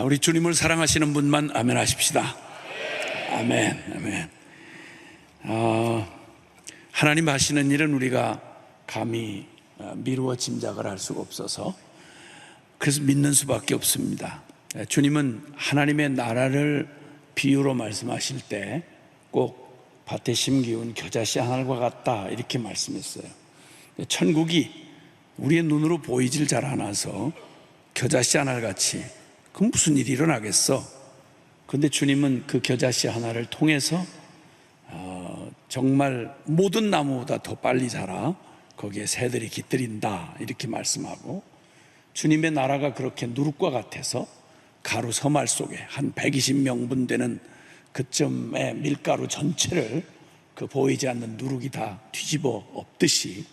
우리 주님을 사랑하시는 분만 아멘 하십시다. 아멘, 아멘. 하나님 하시는 일은 우리가 감히 미루어 짐작을 할 수가 없어서 그래서 믿는 수밖에 없습니다. 주님은 하나님의 나라를 비유로 말씀하실 때 꼭 밭에 심기운 겨자씨 한 알과 같다 이렇게 말씀했어요. 천국이 우리의 눈으로 보이질 잘 않아서 겨자씨 한 알같이 그럼 무슨 일이 일어나겠어? 그런데 주님은 그 겨자씨 하나를 통해서 정말 모든 나무보다 더 빨리 자라 거기에 새들이 깃들인다 이렇게 말씀하고, 주님의 나라가 그렇게 누룩과 같아서 가루 서말 속에 한 120명분 되는 그쯤의 밀가루 전체를 그 보이지 않는 누룩이 다 뒤집어 엎듯이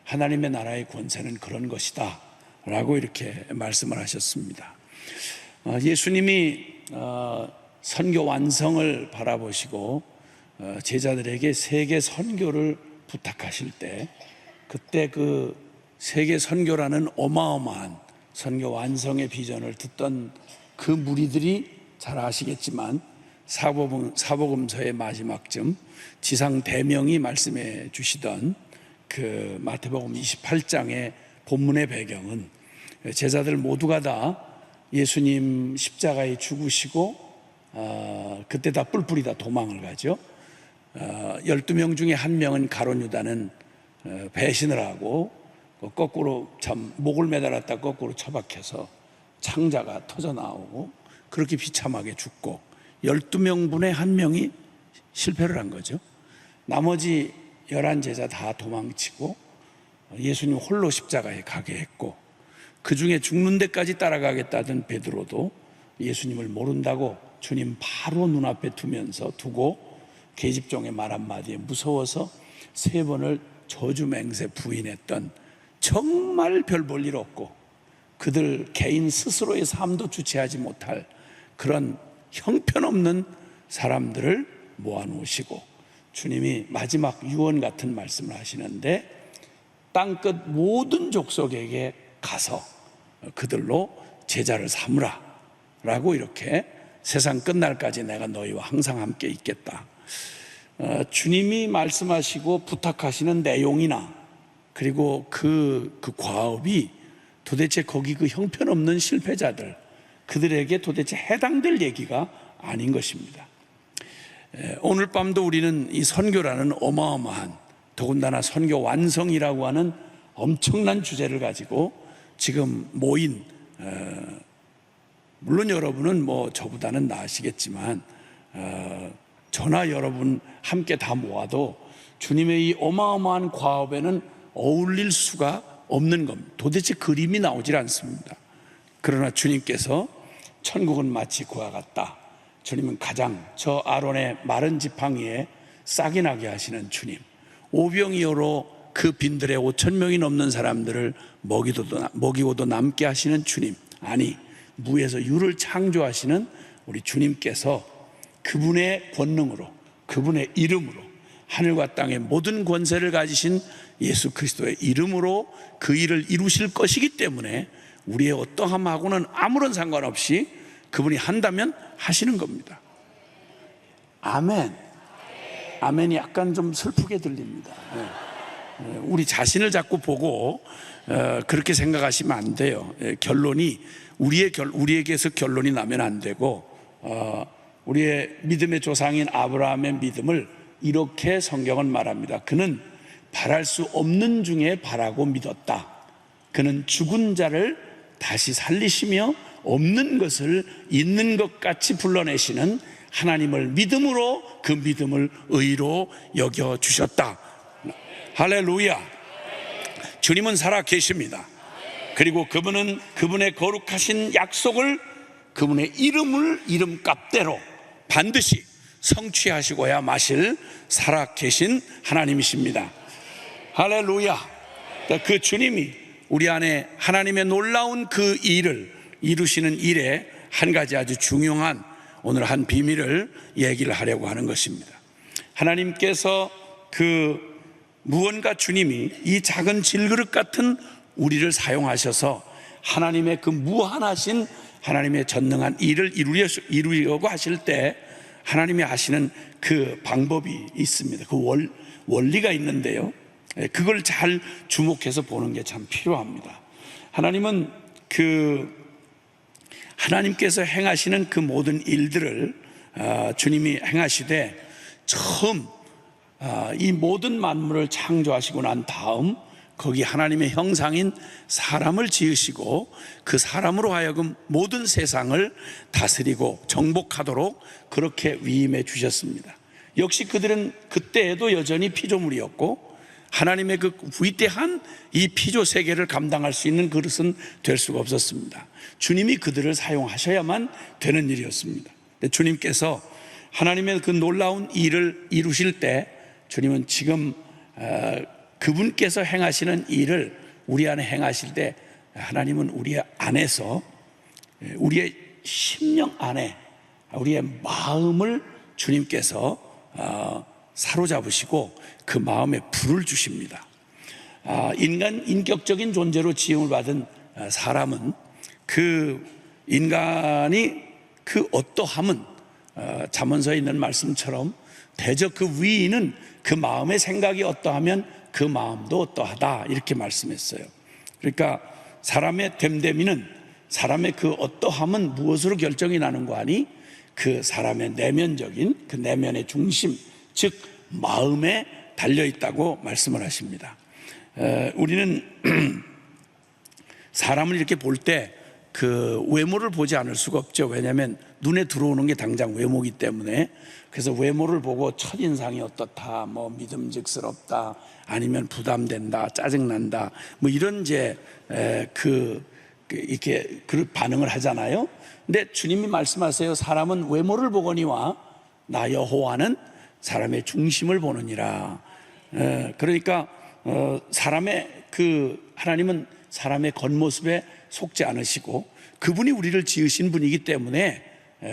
하나님의 나라의 권세는 그런 것이다 라고 이렇게 말씀을 하셨습니다. 예수님이 선교 완성을 바라보시고 제자들에게 세계 선교를 부탁하실 때, 그때 그 세계 선교라는 어마어마한 선교 완성의 비전을 듣던 그 무리들이 잘 아시겠지만 사복음서의 마지막쯤 지상 대명이 말씀해 주시던 그 마태복음 28장의 본문의 배경은 제자들 모두가 다 예수님 십자가에 죽으시고 그때 다 뿔뿔이 다 도망을 가죠. 12명 중에 한 명은 가룟 유다는 배신을 하고 거꾸로 참 목을 매달았다 거꾸로 처박혀서 창자가 터져 나오고 그렇게 비참하게 죽고 12명분의 한 명이 실패를 한 거죠. 나머지 11제자 다 도망치고 예수님 홀로 십자가에 가게 했고, 그 중에 죽는 데까지 따라가겠다던 베드로도 예수님을 모른다고 주님 바로 눈앞에 두고 계집종의 말 한마디에 무서워서 3번을 저주맹세 부인했던 정말 별 볼 일 없고 그들 개인 스스로의 삶도 주체하지 못할 그런 형편없는 사람들을 모아놓으시고 주님이 마지막 유언 같은 말씀을 하시는데, 땅끝 모든 족속에게 가서 그들로 제자를 삼으라 라고 이렇게 세상 끝날까지 내가 너희와 항상 함께 있겠다. 주님이 말씀하시고 부탁하시는 내용이나 그리고 그 과업이 도대체 거기 그 형편없는 실패자들, 그들에게 도대체 해당될 얘기가 아닌 것입니다. 오늘 밤도 우리는 이 선교라는 어마어마한, 더군다나 선교 완성이라고 하는 엄청난 주제를 가지고 지금 모인, 물론 여러분은 뭐 저보다는 나으시겠지만 저나 여러분 함께 다 모아도 주님의 이 어마어마한 과업에는 어울릴 수가 없는 겁니다. 도대체 그림이 나오질 않습니다. 그러나 주님께서 천국은 마치 그와 같다. 주님은 가장 저 아론의 마른 지팡이에 싹이 나게 하시는 주님, 오병이어로 그 빈들에 5,000명이 넘는 사람들을 먹이고도 남게 하시는 주님, 아니 무에서 유를 창조하시는 우리 주님께서 그분의 권능으로, 그분의 이름으로, 하늘과 땅의 모든 권세를 가지신 예수 그리스도의 이름으로 그 일을 이루실 것이기 때문에 우리의 어떠함하고는 아무런 상관없이 그분이 한다면 하시는 겁니다. 아멘. 아멘이 약간 좀 슬프게 들립니다. 우리 자신을 자꾸 보고 그렇게 생각하시면 안 돼요. 결론이 우리에게서 결론이 나면 안 되고, 우리의 믿음의 조상인 아브라함의 믿음을 이렇게 성경은 말합니다. 그는 바랄 수 없는 중에 바라고 믿었다. 그는 죽은 자를 다시 살리시며 없는 것을 있는 것 같이 불러내시는 하나님을 믿음으로 그 믿음을 의로 여겨주셨다. 할렐루야. 주님은 살아 계십니다. 그리고 그분은 그분의 거룩하신 약속을, 그분의 이름값대로 반드시 성취하시고야 마실 살아 계신 하나님이십니다. 할렐루야. 그 주님이 우리 안에 하나님의 놀라운 그 일을 이루시는 일에 한 가지 아주 중요한 오늘 한 비밀을 얘기를 하려고 하는 것입니다. 하나님께서 그 무언가 주님이 이 작은 질그릇 같은 우리를 사용하셔서 하나님의 그 무한하신 하나님의 전능한 일을 이루려고 하실 때 하나님이 하시는 그 방법이 있습니다. 그 원리가 있는데요, 그걸 잘 주목해서 보는 게 참 필요합니다. 하나님은 하나님께서 행하시는 그 모든 일들을 주님이 행하시되, 처음 이 모든 만물을 창조하시고 난 다음 거기 하나님의 형상인 사람을 지으시고 그 사람으로 하여금 모든 세상을 다스리고 정복하도록 그렇게 위임해 주셨습니다. 역시 그들은 그때에도 여전히 피조물이었고, 하나님의 그 위대한 이 피조 세계를 감당할 수 있는 그릇은 될 수가 없었습니다. 주님이 그들을 사용하셔야만 되는 일이었습니다. 주님께서 하나님의 그 놀라운 일을 이루실 때, 주님은 지금 그분께서 행하시는 일을 우리 안에 행하실 때, 하나님은 우리 안에서, 우리의 심령 안에, 우리의 마음을 주님께서 사로잡으시고 그 마음에 불을 주십니다. 인격적인 존재로 지음을 받은 사람은, 그 인간이 그 어떠함은 잠언서에 있는 말씀처럼 대저 그 위인은 그 마음의 생각이 어떠하면 그 마음도 어떠하다, 이렇게 말씀했어요. 그러니까 사람의 됨됨이는, 사람의 그 어떠함은 무엇으로 결정이 나는 거 아니? 그 사람의 내면적인 그 내면의 중심, 즉 마음에 달려있다고 말씀을 하십니다. 우리는 사람을 이렇게 볼 때 그 외모를 보지 않을 수가 없죠. 왜냐하면 눈에 들어오는 게 당장 외모이기 때문에. 그래서 외모를 보고 첫인상이 어떻다, 뭐 믿음직스럽다, 아니면 부담된다, 짜증난다, 뭐 이런 이렇게 그 반응을 하잖아요. 근데 주님이 말씀하세요. 사람은 외모를 보거니와 나 여호와는 사람의 중심을 보느니라. 그러니까 하나님은 사람의 겉모습에 속지 않으시고, 그분이 우리를 지으신 분이기 때문에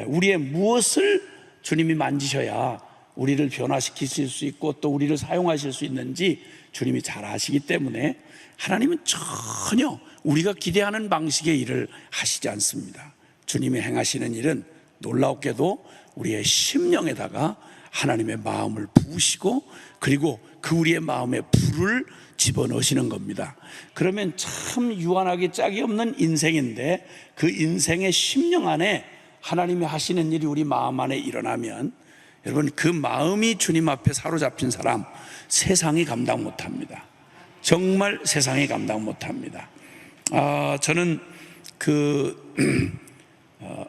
우리의 무엇을 주님이 만지셔야 우리를 변화시키실 수 있고 또 우리를 사용하실 수 있는지 주님이 잘 아시기 때문에, 하나님은 전혀 우리가 기대하는 방식의 일을 하시지 않습니다. 주님이 행하시는 일은 놀랍게도 우리의 심령에다가 하나님의 마음을 부으시고, 그리고 그 우리의 마음에 불을 집어넣으시는 겁니다. 그러면 참 유한하기 짝이 없는 인생인데, 그 인생의 심령 안에 하나님이 하시는 일이 우리 마음 안에 일어나면, 여러분, 그 마음이 주님 앞에 사로잡힌 사람, 세상이 감당 못합니다. 정말 세상이 감당 못합니다. 저는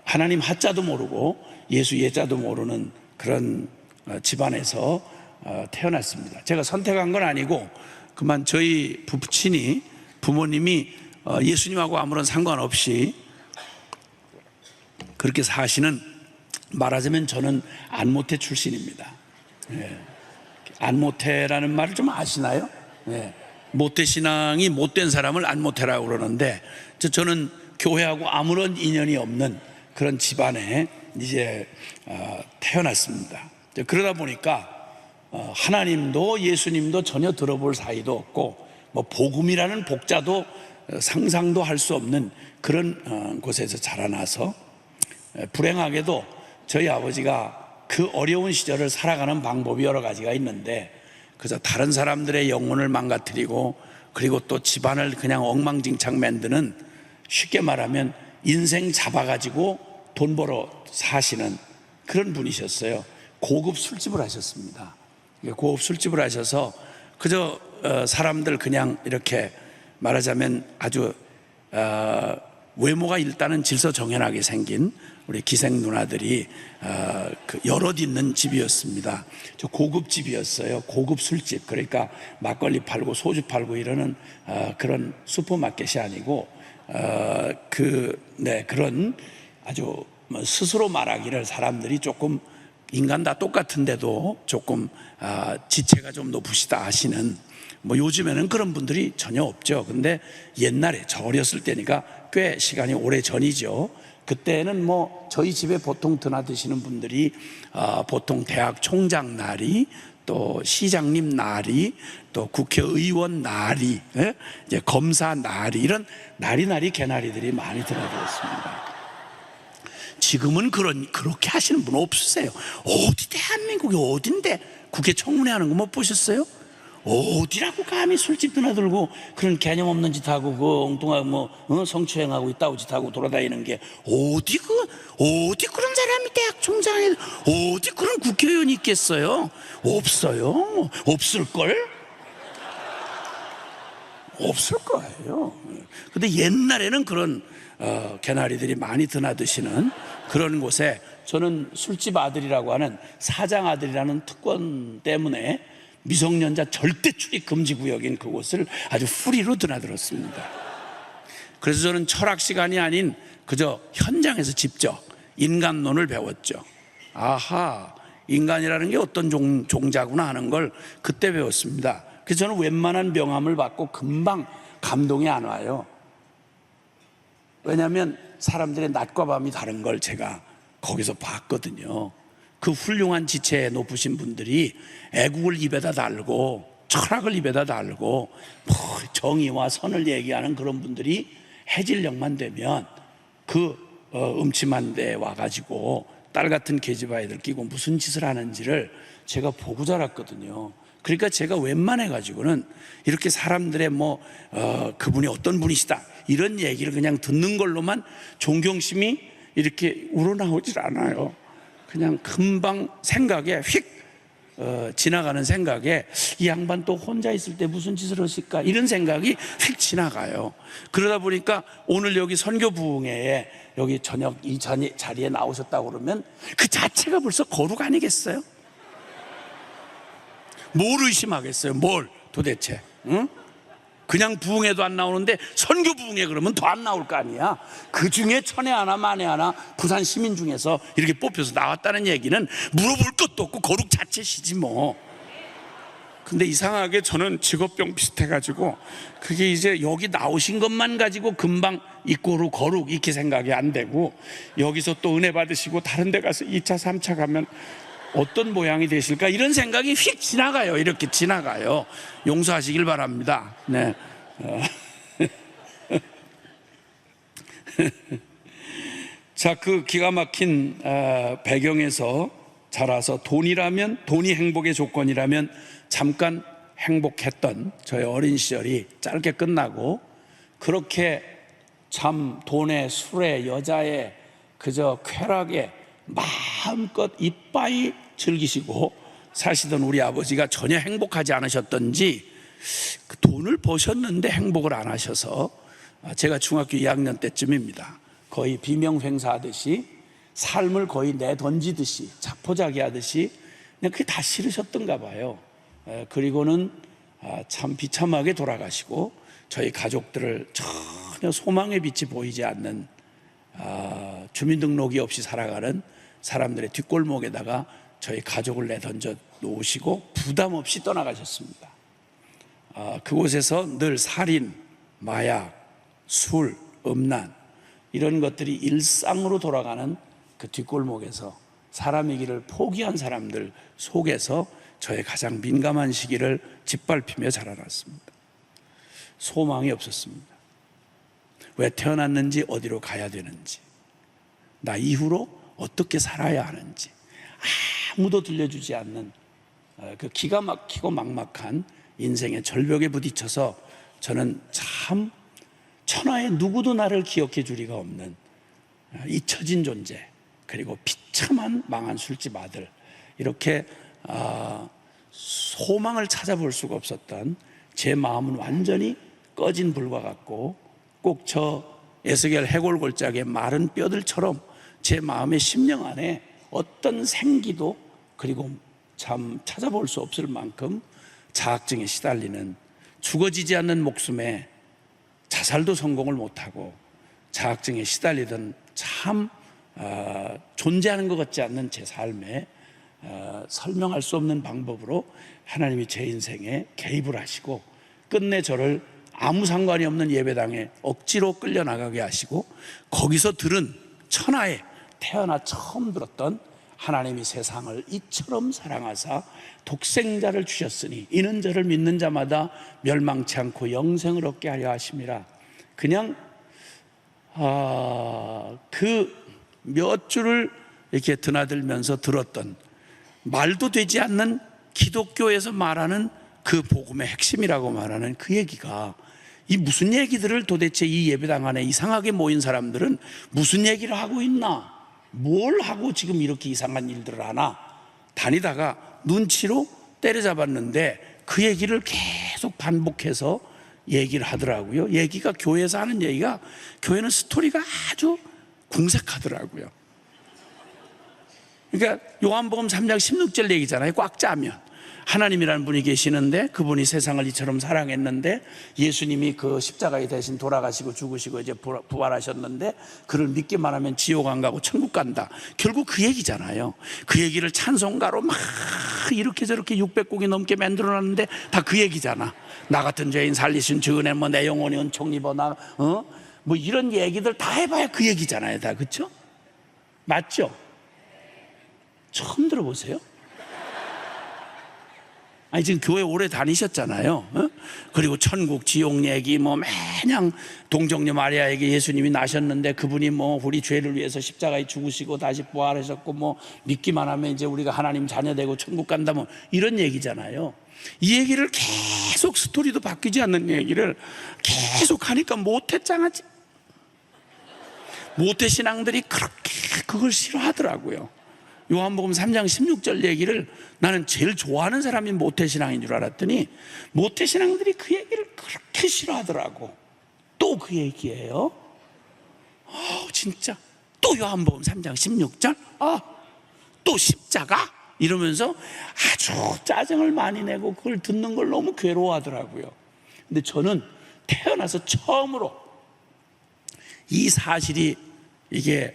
하나님 하자도 모르고 예수 예자도 모르는 그런 집안에서 태어났습니다. 제가 선택한 건 아니고, 그만 저희 부모님이 예수님하고 아무런 상관없이 그렇게 사시는, 말하자면 저는 안모태 출신입니다. 안모태라는 말을 좀 아시나요? 모태신앙이 못된 사람을 안모태라고 그러는데, 저는 교회하고 아무런 인연이 없는 그런 집안에 이제 태어났습니다. 그러다 보니까 하나님도 예수님도 전혀 들어볼 사이도 없고, 뭐 복음이라는 복자도 상상도 할 수 없는 그런 곳에서 자라나서, 불행하게도 저희 아버지가 그 어려운 시절을 살아가는 방법이 여러 가지가 있는데, 그래서 다른 사람들의 영혼을 망가뜨리고, 그리고 또 집안을 그냥 엉망진창 만드는, 쉽게 말하면 인생 잡아가지고 돈 벌어 사시는 그런 분이셨어요. 고급 술집을 하셨습니다. 고급 술집을 하셔서 그저 사람들 그냥 이렇게 말하자면 아주 외모가 일단은 질서정연하게 생긴 우리 기생 누나들이 여럿 있는 집이었습니다. 저 고급 집이었어요. 고급 술집. 그러니까 막걸리 팔고 소주 팔고 이러는 그런 슈퍼마켓이 아니고, 그런 아주 스스로 말하기를 사람들이 조금 인간 다 똑같은데도 조금 지체가 좀 높으시다 하시는, 뭐 요즘에는 그런 분들이 전혀 없죠. 근데 옛날에 저 어렸을 때니까 꽤 시간이 오래 전이죠. 그때는 뭐 저희 집에 보통 드나드시는 분들이 보통 대학 총장 나리, 또 시장님 나리, 또 국회의원 나리, 이제 검사 나리, 이런 나리 개나리들이 많이 드나들었습니다. 지금은 그렇게 하시는 분 없으세요. 어디 대한민국이 어딘데 국회 청문회 하는 거 못 보셨어요? 어디라고 감히 술집 드나들고 그런 개념 없는 짓 하고 그 엉뚱한 성추행하고 이따위 짓 하고 돌아다니는 게 어디 그런 사람이 대학 총장에 어디 그런 국회의원이 있겠어요? 없어요. 없을 거예요. 근데 옛날에는 그런 개나리들이 많이 드나드시는 그런 곳에 저는 술집 아들이라고 하는 사장 아들이라는 특권 때문에 미성년자 절대 출입 금지 구역인 그곳을 아주 후리로 드나들었습니다. 그래서 저는 철학 시간이 아닌 그저 현장에서 직접 인간론을 배웠죠. 아하, 인간이라는 게 어떤 종자구나 하는 걸 그때 배웠습니다. 그래서 저는 웬만한 명함을 받고 금방 감동이 안 와요. 왜냐하면 사람들의 낮과 밤이 다른 걸 제가 거기서 봤거든요. 그 훌륭한 지체에 높으신 분들이 애국을 입에다 달고 철학을 입에다 달고 정의와 선을 얘기하는 그런 분들이 해질녘만 되면 그 음침한 데 와가지고 딸 같은 계집아이들 끼고 무슨 짓을 하는지를 제가 보고 자랐거든요. 그러니까 제가 웬만해가지고는 이렇게 사람들의 그분이 어떤 분이시다 이런 얘기를 그냥 듣는 걸로만 존경심이 이렇게 우러나오질 않아요. 그냥 금방 생각에 휙 지나가는 생각에 이 양반 또 혼자 있을 때 무슨 짓을 하실까 이런 생각이 휙 지나가요. 그러다 보니까 오늘 여기 선교 부흥회에 여기 저녁 이 자리에 나오셨다고 그러면 그 자체가 벌써 거룩 아니겠어요? 뭘 의심하겠어요? 뭘 도대체? 응? 그냥 부흥회도 안 나오는데 선교 부흥회 그러면 더 안 나올 거 아니야. 그 중에 천에 하나 만에 하나 부산 시민 중에서 이렇게 뽑혀서 나왔다는 얘기는 물어볼 것도 없고 거룩 자체시지 뭐. 근데 이상하게 저는 직업병 비슷해가지고 그게 이제 여기 나오신 것만 가지고 금방 이꼬르 거룩 이렇게 생각이 안 되고 여기서 또 은혜 받으시고 다른 데 가서 2차 3차 가면 어떤 모양이 되실까 이런 생각이 휙 지나가요. 이렇게 지나가요. 용서하시길 바랍니다. 네. 자, 그 기가 막힌 배경에서 자라서 돈이 행복의 조건이라면 잠깐 행복했던 저의 어린 시절이 짧게 끝나고 그렇게 참 돈에 술에 여자에 그저 쾌락에 마음껏 이빠이 즐기시고 사시던 우리 아버지가 전혀 행복하지 않으셨던지 그 돈을 버셨는데 행복을 안 하셔서 제가 중학교 2학년 때쯤입니다. 거의 비명횡사하듯이 삶을 거의 내던지듯이 자포자기 하듯이 그냥 그게 다 싫으셨던가 봐요. 그리고는 참 비참하게 돌아가시고 저희 가족들을 전혀 소망의 빛이 보이지 않는 주민등록이 없이 살아가는 사람들의 뒷골목에다가 저희 가족을 내던져 놓으시고 부담 없이 떠나가셨습니다. 그곳에서 늘 살인, 마약, 술, 음란 이런 것들이 일상으로 돌아가는 그 뒷골목에서 사람의 길을 포기한 사람들 속에서 저의 가장 민감한 시기를 짓밟히며 자라났습니다. 소망이 없었습니다. 왜 태어났는지 어디로 가야 되는지 나 이후로 어떻게 살아야 하는지 아무도 들려주지 않는 그 기가 막히고 막막한 인생의 절벽에 부딪혀서 저는 참 천하의 누구도 나를 기억해 줄 리가 없는 잊혀진 존재 그리고 비참한 망한 술집 아들 이렇게 소망을 찾아볼 수가 없었던 제 마음은 완전히 꺼진 불과 같고 꼭 저 에스겔 해골골짜기의 마른 뼈들처럼 제 마음의 심령 안에 어떤 생기도 그리고 참 찾아볼 수 없을 만큼 자학증에 시달리는 죽어지지 않는 목숨에 자살도 성공을 못하고 자학증에 시달리던 참 존재하는 것 같지 않는 제 삶에 설명할 수 없는 방법으로 하나님이 제 인생에 개입을 하시고 끝내 저를 아무 상관이 없는 예배당에 억지로 끌려나가게 하시고 거기서 들은 천하에 태어나 처음 들었던 하나님이 세상을 이처럼 사랑하사 독생자를 주셨으니 이는 저를 믿는 자마다 멸망치 않고 영생을 얻게 하려 하심이라. 그냥 그 몇 줄을 이렇게 드나들면서 들었던, 말도 되지 않는 기독교에서 말하는 그 복음의 핵심이라고 말하는 그 얘기가, 이 무슨 얘기들을 도대체 이 예배당 안에 이상하게 모인 사람들은 무슨 얘기를 하고 있나, 뭘 하고 지금 이렇게 이상한 일들을 하나 다니다가 눈치로 때려잡았는데, 그 얘기를 계속 반복해서 얘기를 하더라고요. 얘기가, 교회에서 하는 얘기가, 교회는 스토리가 아주 궁색하더라고요. 그러니까 요한복음 3장 16절 얘기잖아요. 꽉 짜면 하나님이라는 분이 계시는데, 그분이 세상을 이처럼 사랑했는데, 예수님이 그 십자가에 대신 돌아가시고 죽으시고 이제 부활하셨는데, 그를 믿기만 하면 지옥 안 가고 천국 간다. 결국 그 얘기잖아요. 그 얘기를 찬송가로 막 이렇게 저렇게 600곡이 넘게 만들어놨는데 다 그 얘기잖아. 나 같은 죄인 살리신 주 은혜, 뭐 내 영혼이 은총 입어, 뭐 이런 얘기들 다 해봐야 그 얘기잖아요. 다. 그렇죠? 맞죠? 처음 들어보세요? 아니, 지금 교회 오래 다니셨잖아요. 그리고 천국, 지옥 얘기, 뭐 매냥 동정녀 마리아에게 예수님이 나셨는데, 그분이 뭐 우리 죄를 위해서 십자가에 죽으시고 다시 부활하셨고, 뭐 믿기만 하면 이제 우리가 하나님 자녀 되고 천국 간다, 뭐 이런 얘기잖아요. 이 얘기를 계속, 스토리도 바뀌지 않는 얘기를 계속 하니까 모태짱하지. 모태신앙들이 그렇게 그걸 싫어하더라고요. 요한복음 3장 16절 얘기를 나는 제일 좋아하는 사람이 모태신앙인 줄 알았더니, 모태신앙들이 그 얘기를 그렇게 싫어하더라고. 또 그 얘기예요. 진짜 또 요한복음 3장 16절, 또 십자가, 이러면서 아주 짜증을 많이 내고 그걸 듣는 걸 너무 괴로워하더라고요. 근데 저는 태어나서 처음으로 이 사실이 이게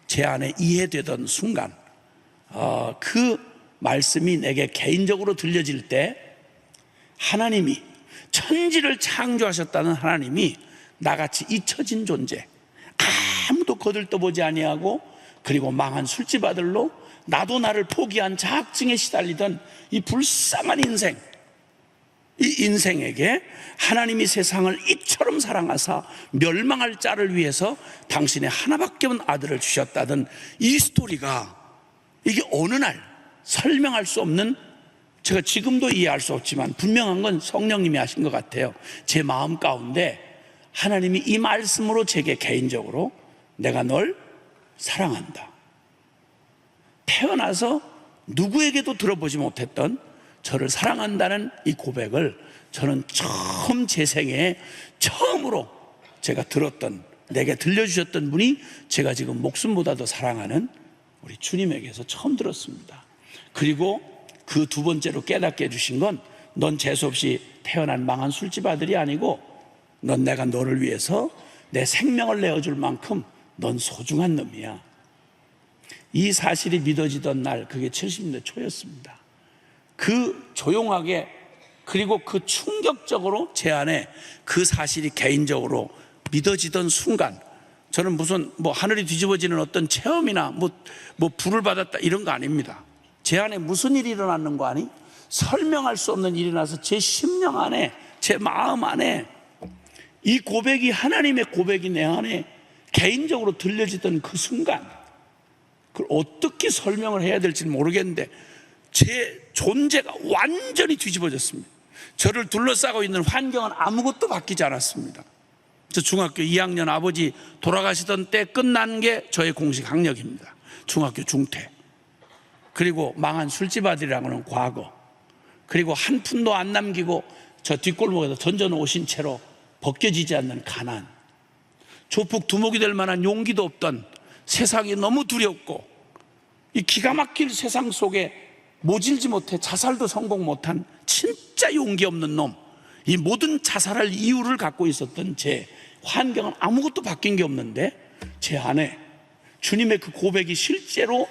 제 안에 이해되던 순간, 그 말씀이 내게 개인적으로 들려질 때, 하나님이, 천지를 창조하셨다는 하나님이 나같이 잊혀진 존재, 아무도 거들떠보지 아니하고, 그리고 망한 술집 아들로 나도 나를 포기한 자학증에 시달리던 이 불쌍한 인생, 이 인생에게 하나님이 세상을 이처럼 사랑하사 멸망할 자를 위해서 당신의 하나밖에 없는 아들을 주셨다던 이 스토리가, 이게 어느 날 설명할 수 없는, 제가 지금도 이해할 수 없지만 분명한 건 성령님이 하신 것 같아요. 제 마음 가운데 하나님이 이 말씀으로 제게 개인적으로, 내가 널 사랑한다, 태어나서 누구에게도 들어보지 못했던 저를 사랑한다는 이 고백을 저는 처음, 제 생애에 처음으로 제가 들었던, 내게 들려주셨던 분이 제가 지금 목숨보다 더 사랑하는 우리 주님에게서 처음 들었습니다. 그리고 그 두 번째로 깨닫게 해주신 건, 넌 재수없이 태어난 망한 술집 아들이 아니고, 넌 내가 너를 위해서 내 생명을 내어줄 만큼 넌 소중한 놈이야. 이 사실이 믿어지던 날, 그게 70년대 초였습니다. 그 조용하게, 그리고 그 충격적으로 제 안에 그 사실이 개인적으로 믿어지던 순간, 저는 무슨 뭐 하늘이 뒤집어지는 어떤 체험이나 뭐 불을 받았다 이런 거 아닙니다. 제 안에 무슨 일이 일어났는 거 아니? 설명할 수 없는 일이 나서 제 심령 안에, 제 마음 안에 이 고백이, 하나님의 고백이 내 안에 개인적으로 들려지던 그 순간, 그걸 어떻게 설명을 해야 될지 모르겠는데 제 존재가 완전히 뒤집어졌습니다. 저를 둘러싸고 있는 환경은 아무것도 바뀌지 않았습니다. 저 중학교 2학년 아버지 돌아가시던 때 끝난 게 저의 공식 학력입니다. 중학교 중퇴, 그리고 망한 술집 아들이라고는 과거, 그리고 한 푼도 안 남기고 저 뒷골목에서 던져놓으신 채로 벗겨지지 않는 가난, 조폭 두목이 될 만한 용기도 없던, 세상이 너무 두렵고 이 기가 막힐 세상 속에 모질지 못해 자살도 성공 못한 진짜 용기 없는 놈, 이 모든 자살할 이유를 갖고 있었던 제 환경은 아무것도 바뀐 게 없는데, 제 안에 주님의 그 고백이 실제로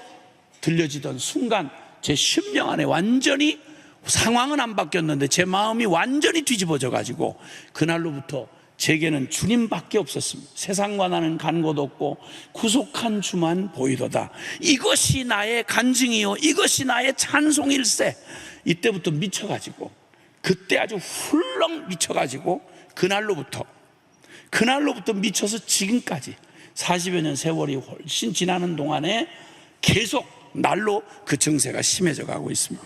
들려지던 순간 제 심령 안에 완전히, 상황은 안 바뀌었는데 제 마음이 완전히 뒤집어져 가지고, 그날로부터 제게는 주님밖에 없었습니다. 세상과 나는 간 곳 없고 구속한 주만 보이도다. 이것이 나의 간증이요, 이것이 나의 찬송일세. 이때부터 미쳐가지고, 그때 아주 훌렁 미쳐가지고, 그날로부터 미쳐서 지금까지 40여 년 세월이 훨씬 지나는 동안에 계속 날로 그 증세가 심해져 가고 있습니다.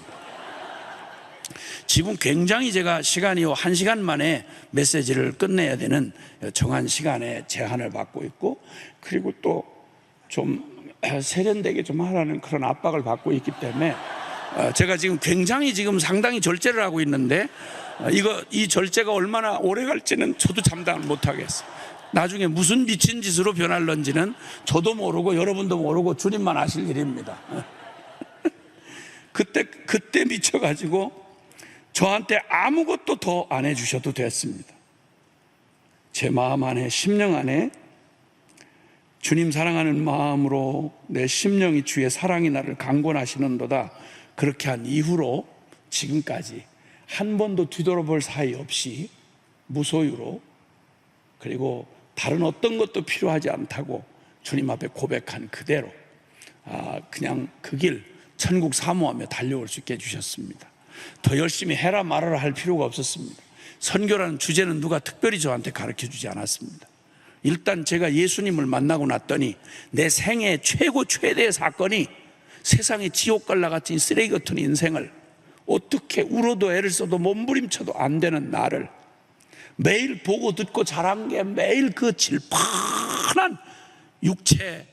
지금 굉장히 제가 시간이 1시간 만에 메시지를 끝내야 되는 정한 시간에 제한을 받고 있고, 그리고 또 좀 세련되게 좀 하라는 그런 압박을 받고 있기 때문에 제가 지금 굉장히 지금 상당히 절제를 하고 있는데 이 절제가 얼마나 오래 갈지는 저도 감당을 못 하겠어요. 나중에 무슨 미친 짓으로 변할런지는 저도 모르고 여러분도 모르고 주님만 아실 일입니다. 그때 미쳐가지고 저한테 아무것도 더 안 해주셔도 됐습니다. 제 마음 안에, 심령 안에 주님 사랑하는 마음으로 내 심령이 주의 사랑이 나를 강권하시는도다, 그렇게 한 이후로 지금까지 한 번도 뒤돌아볼 사이 없이 무소유로, 그리고 다른 어떤 것도 필요하지 않다고 주님 앞에 고백한 그대로 그냥 그 길 천국 사모하며 달려올 수 있게 해주셨습니다. 더 열심히 해라 말아라 할 필요가 없었습니다. 선교라는 주제는 누가 특별히 저한테 가르쳐 주지 않았습니다. 일단 제가 예수님을 만나고 났더니 내 생애 최대의 사건이 세상에 지옥갈라 같은 쓰레기 같은 인생을 어떻게 울어도 애를 써도 몸부림쳐도 안 되는 나를 매일 보고 듣고 자란 게 매일 그 질펀한 육체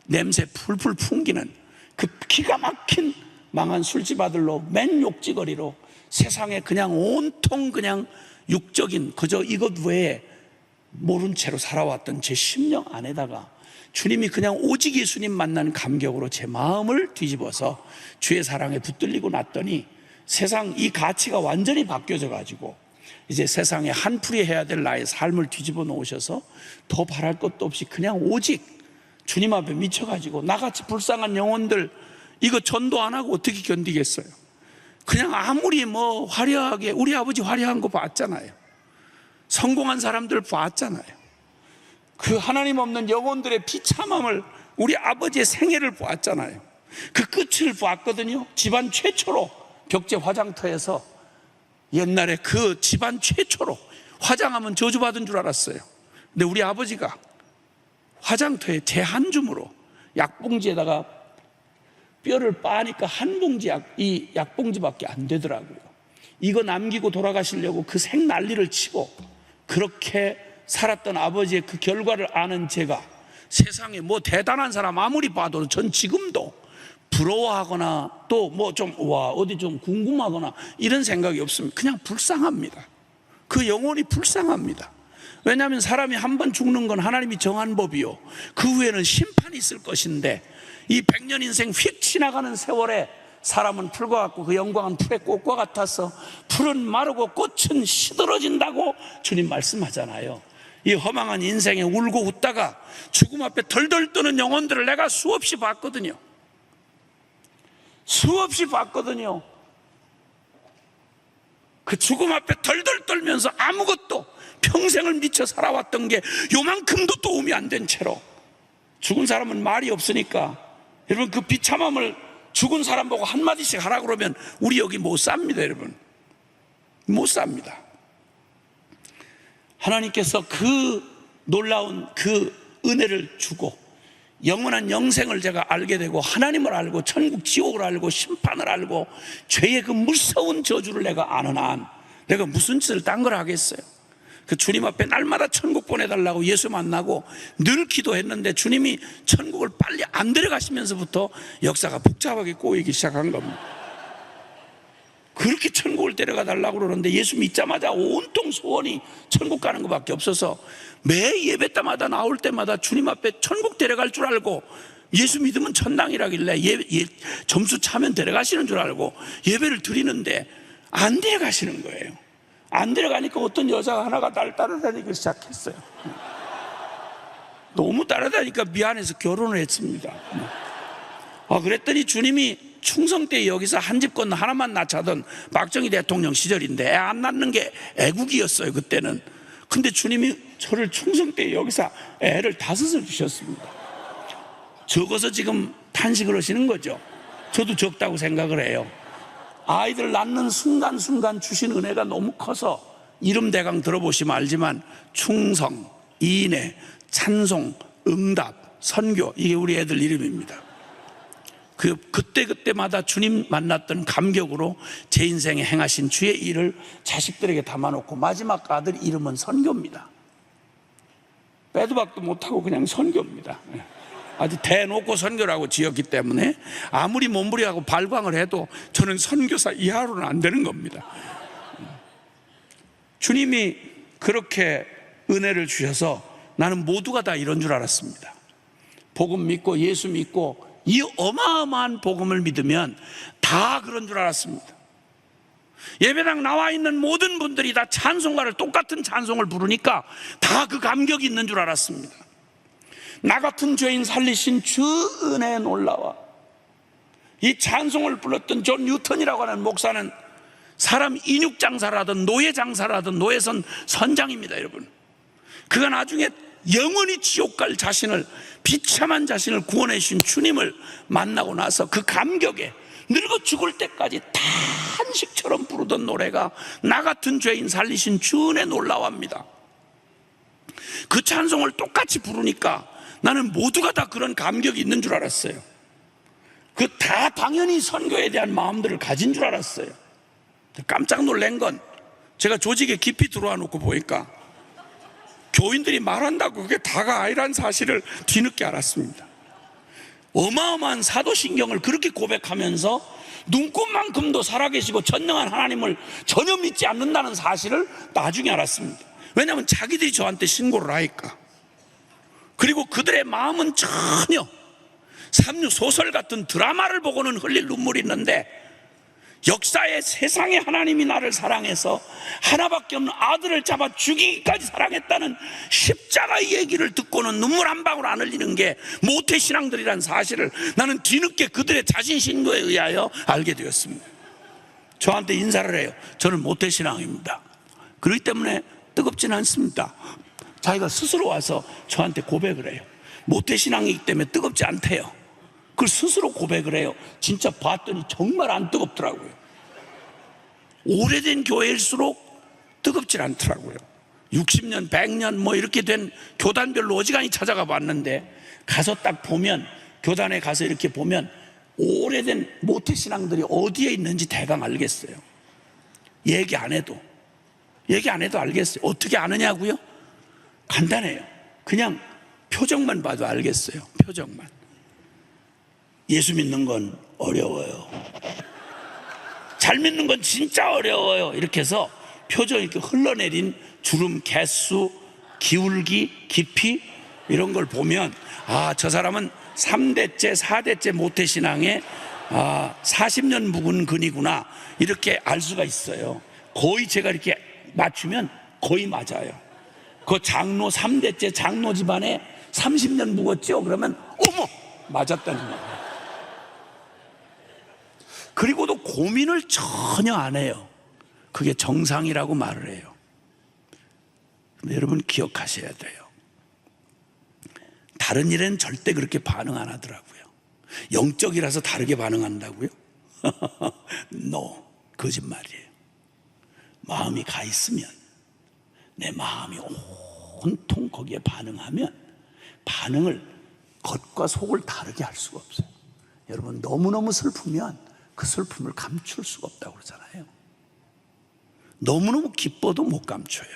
냄새 풀풀 풍기는 그 기가 막힌 망한 술집 아들로 맨 욕지거리로 세상에 그냥 온통 그냥 육적인 그저 이것 외에 모른 채로 살아왔던 제 심령 안에다가 주님이 그냥 오직 예수님 만난 감격으로 제 마음을 뒤집어서 주의 사랑에 붙들리고 났더니 세상 이 가치가 완전히 바뀌어져 가지고 이제 세상에 한풀이 해야 될 나의 삶을 뒤집어 놓으셔서 더 바랄 것도 없이 그냥 오직 주님 앞에 미쳐가지고 나같이 불쌍한 영혼들 이거 전도 안 하고 어떻게 견디겠어요? 그냥 아무리 뭐 화려하게, 우리 아버지 화려한 거 봤잖아요. 성공한 사람들 봤잖아요. 그 하나님 없는 영혼들의 비참함을 우리 아버지의 생애를 보았잖아요. 그 끝을 봤거든요. 집안 최초로 벽제 화장터에서 옛날에 그 집안 최초로 화장하면 저주받은 줄 알았어요. 근데 우리 아버지가 화장터에 제 한 줌으로 약봉지에다가 뼈를 빠니까 한 봉지 이 약봉지밖에 안 되더라고요. 이거 남기고 돌아가시려고 그 생 난리를 치고 그렇게 살았던 아버지의 그 결과를 아는 제가 세상에 뭐 대단한 사람 아무리 봐도 전 지금도 부러워하거나 또 뭐 좀 어디 좀 궁금하거나 이런 생각이 없습니다. 그냥 불쌍합니다. 그 영혼이 불쌍합니다. 왜냐하면 사람이 한 번 죽는 건 하나님이 정한 법이요, 그 후에는 심판이 있을 것인데 이 100년 인생 휙 지나가는 세월에 사람은 풀과 같고 그 영광은 풀의 꽃과 같아서 풀은 마르고 꽃은 시들어진다고 주님 말씀하잖아요. 이 허망한 인생에 울고 웃다가 죽음 앞에 덜덜 떠는 영혼들을 내가 수없이 봤거든요. 수없이 봤거든요. 그 죽음 앞에 덜덜 떨면서 아무것도 평생을 미쳐 살아왔던 게 요만큼도 도움이 안 된 채로 죽은 사람은 말이 없으니까 여러분 그 비참함을 죽은 사람 보고 한마디씩 하라 그러면 우리 여기 못 삽니다. 여러분 못 삽니다. 하나님께서 그 놀라운 그 은혜를 주고 영원한 영생을 제가 알게 되고 하나님을 알고 천국 지옥을 알고 심판을 알고 죄의 그 무서운 저주를 내가 아는 한 내가 무슨 짓을 딴 걸 하겠어요. 그 주님 앞에 날마다 천국 보내달라고 예수 만나고 늘 기도했는데 주님이 천국을 빨리 안 데려가시면서부터 역사가 복잡하게 꼬이기 시작한 겁니다. 그렇게 천국을 데려가 달라고 그러는데 예수 믿자마자 온통 소원이 천국 가는 것밖에 없어서 매 예배 때마다 나올 때마다 주님 앞에 천국 데려갈 줄 알고 예수 믿으면 천당이라길래 점수 차면 데려가시는 줄 알고 예배를 드리는데 안 데려가시는 거예요. 안 데려가니까 어떤 여자 하나가 날 따라다니기 시작했어요. 너무 따라다니니까 미안해서 결혼을 했습니다. 그랬더니 주님이 충성 때 여기서 한 집 건너 하나만 낳자던 박정희 대통령 시절인데 애 안 낳는 게 애국이었어요 그때는. 근데 주님이 저를 충성 때 여기서 애를 5을 주셨습니다. 적어서 지금 탄식을 하시는 거죠. 저도 적다고 생각을 해요. 아이들 낳는 순간순간 주신 은혜가 너무 커서 이름 대강 들어보시면 알지만 충성, 이인회, 찬송, 응답, 선교, 이게 우리 애들 이름입니다. 그때마다 주님 만났던 감격으로 제 인생에 행하신 주의 일을 자식들에게 담아놓고 마지막 아들 이름은 선교입니다. 빼도 박도 못하고 그냥 선교입니다. 아주 대놓고 선교라고 지었기 때문에 아무리 몸부림하고 발광을 해도 저는 선교사 이하로는 안 되는 겁니다. 주님이 그렇게 은혜를 주셔서 나는 모두가 다 이런 줄 알았습니다. 복음 믿고 예수 믿고 이 어마어마한 복음을 믿으면 다 그런 줄 알았습니다. 예배당 나와 있는 모든 분들이 다 찬송가를 똑같은 찬송을 부르니까 다 그 감격이 있는 줄 알았습니다. 나 같은 죄인 살리신 주 은혜에 놀라와. 이 찬송을 불렀던 존 뉴턴이라고 하는 목사는 사람 인육 장사를 하든 노예 장사를 하든 노예선 선장입니다, 여러분. 그가 나중에 영원히 지옥 갈 자신을, 비참한 자신을 구원해 주신 주님을 만나고 나서 그 감격에 늙어 죽을 때까지 탄식처럼 부르던 노래가 나 같은 죄인 살리신 주 은혜 놀라워합니다. 그 찬송을 똑같이 부르니까 나는 모두가 다 그런 감격이 있는 줄 알았어요. 그 다 당연히 선교에 대한 마음들을 가진 줄 알았어요. 깜짝 놀란 건 제가 조직에 깊이 들어와 놓고 보니까 교인들이 말한다고 그게 다가 아니란 사실을 뒤늦게 알았습니다. 어마어마한 사도신경을 그렇게 고백하면서 눈꽃만큼도 살아계시고 전능한 하나님을 전혀 믿지 않는다는 사실을 나중에 알았습니다. 왜냐하면 자기들이 저한테 신고를 하니까. 그리고 그들의 마음은 전혀 삼류 소설 같은 드라마를 보고는 흘릴 눈물이 있는데 역사의 세상에 하나님이 나를 사랑해서 하나밖에 없는 아들을 잡아 죽이기까지 사랑했다는 십자가의 얘기를 듣고는 눈물 한 방울 안 흘리는 게 모태신앙들이라는 사실을 나는 뒤늦게 그들의 자신신고에 의하여 알게 되었습니다. 저한테 인사를 해요. 저는 모태신앙입니다. 그렇기 때문에 뜨겁지는 않습니다. 자기가 스스로 와서 저한테 고백을 해요. 모태신앙이기 때문에 뜨겁지 않대요. 그걸 스스로 고백을 해요. 진짜 봤더니 정말 안 뜨겁더라고요. 오래된 교회일수록 뜨겁질 않더라고요. 60년, 100년 뭐 이렇게 된 교단별로 어지간히 찾아가 봤는데 가서 딱 보면, 교단에 가서 이렇게 보면 오래된 모태신앙들이 어디에 있는지 대강 알겠어요. 얘기 안 해도 알겠어요. 어떻게 아느냐고요? 간단해요. 그냥 표정만 봐도 알겠어요. 표정만. 예수 믿는 건 어려워요. 잘 믿는 건 진짜 어려워요. 이렇게 해서 표정이 이렇게 흘러내린 주름 개수, 기울기, 깊이 이런 걸 보면 아, 저 사람은 3대째, 4대째 모태신앙에 40년 묵은 근이구나 이렇게 알 수가 있어요. 거의 제가 이렇게 맞추면 거의 맞아요. 그 장로 3대째 장로 집안에 30년 묵었죠? 그러면 어머! 맞았다는 거예요. 그리고도 고민을 전혀 안 해요. 그게 정상이라고 말을 해요. 근데 여러분 기억하셔야 돼요. 다른 일에는 절대 그렇게 반응 안 하더라고요. 영적이라서 다르게 반응한다고요? No, 거짓말이에요. 마음이 가 있으면, 내 마음이 온통 거기에 반응하면 반응을 겉과 속을 다르게 할 수가 없어요. 여러분 너무너무 슬프면 그 슬픔을 감출 수가 없다고 그러잖아요. 너무너무 기뻐도 못 감춰요.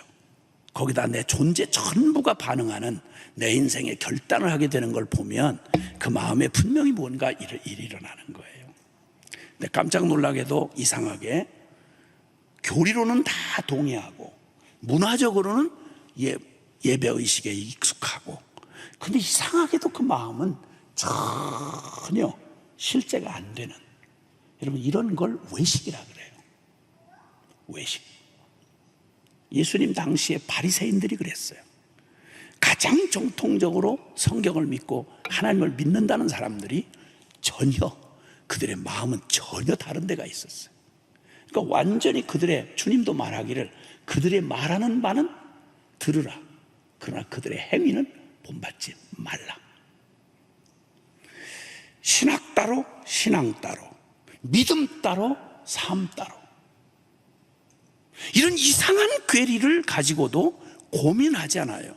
거기다 내 존재 전부가 반응하는 내 인생의 결단을 하게 되는 걸 보면 그 마음에 분명히 뭔가 일이 일어나는 거예요. 근데 깜짝 놀라게도 이상하게 교리로는 다 동의하고 문화적으로는 예배의식에 익숙하고, 근데 이상하게도 그 마음은 전혀 실제가 안 되는, 여러분 이런 걸 외식이라 그래요. 외식. 예수님 당시에 바리새인들이 그랬어요. 가장 정통적으로 성경을 믿고 하나님을 믿는다는 사람들이 전혀, 그들의 마음은 전혀 다른 데가 있었어요. 그러니까 완전히 그들의, 주님도 말하기를 그들의 말하는 바는 들으라, 그러나 그들의 행위는 본받지 말라. 신학 따로 신앙 따로, 믿음 따로 삶 따로, 이런 이상한 괴리를 가지고도 고민하지 않아요.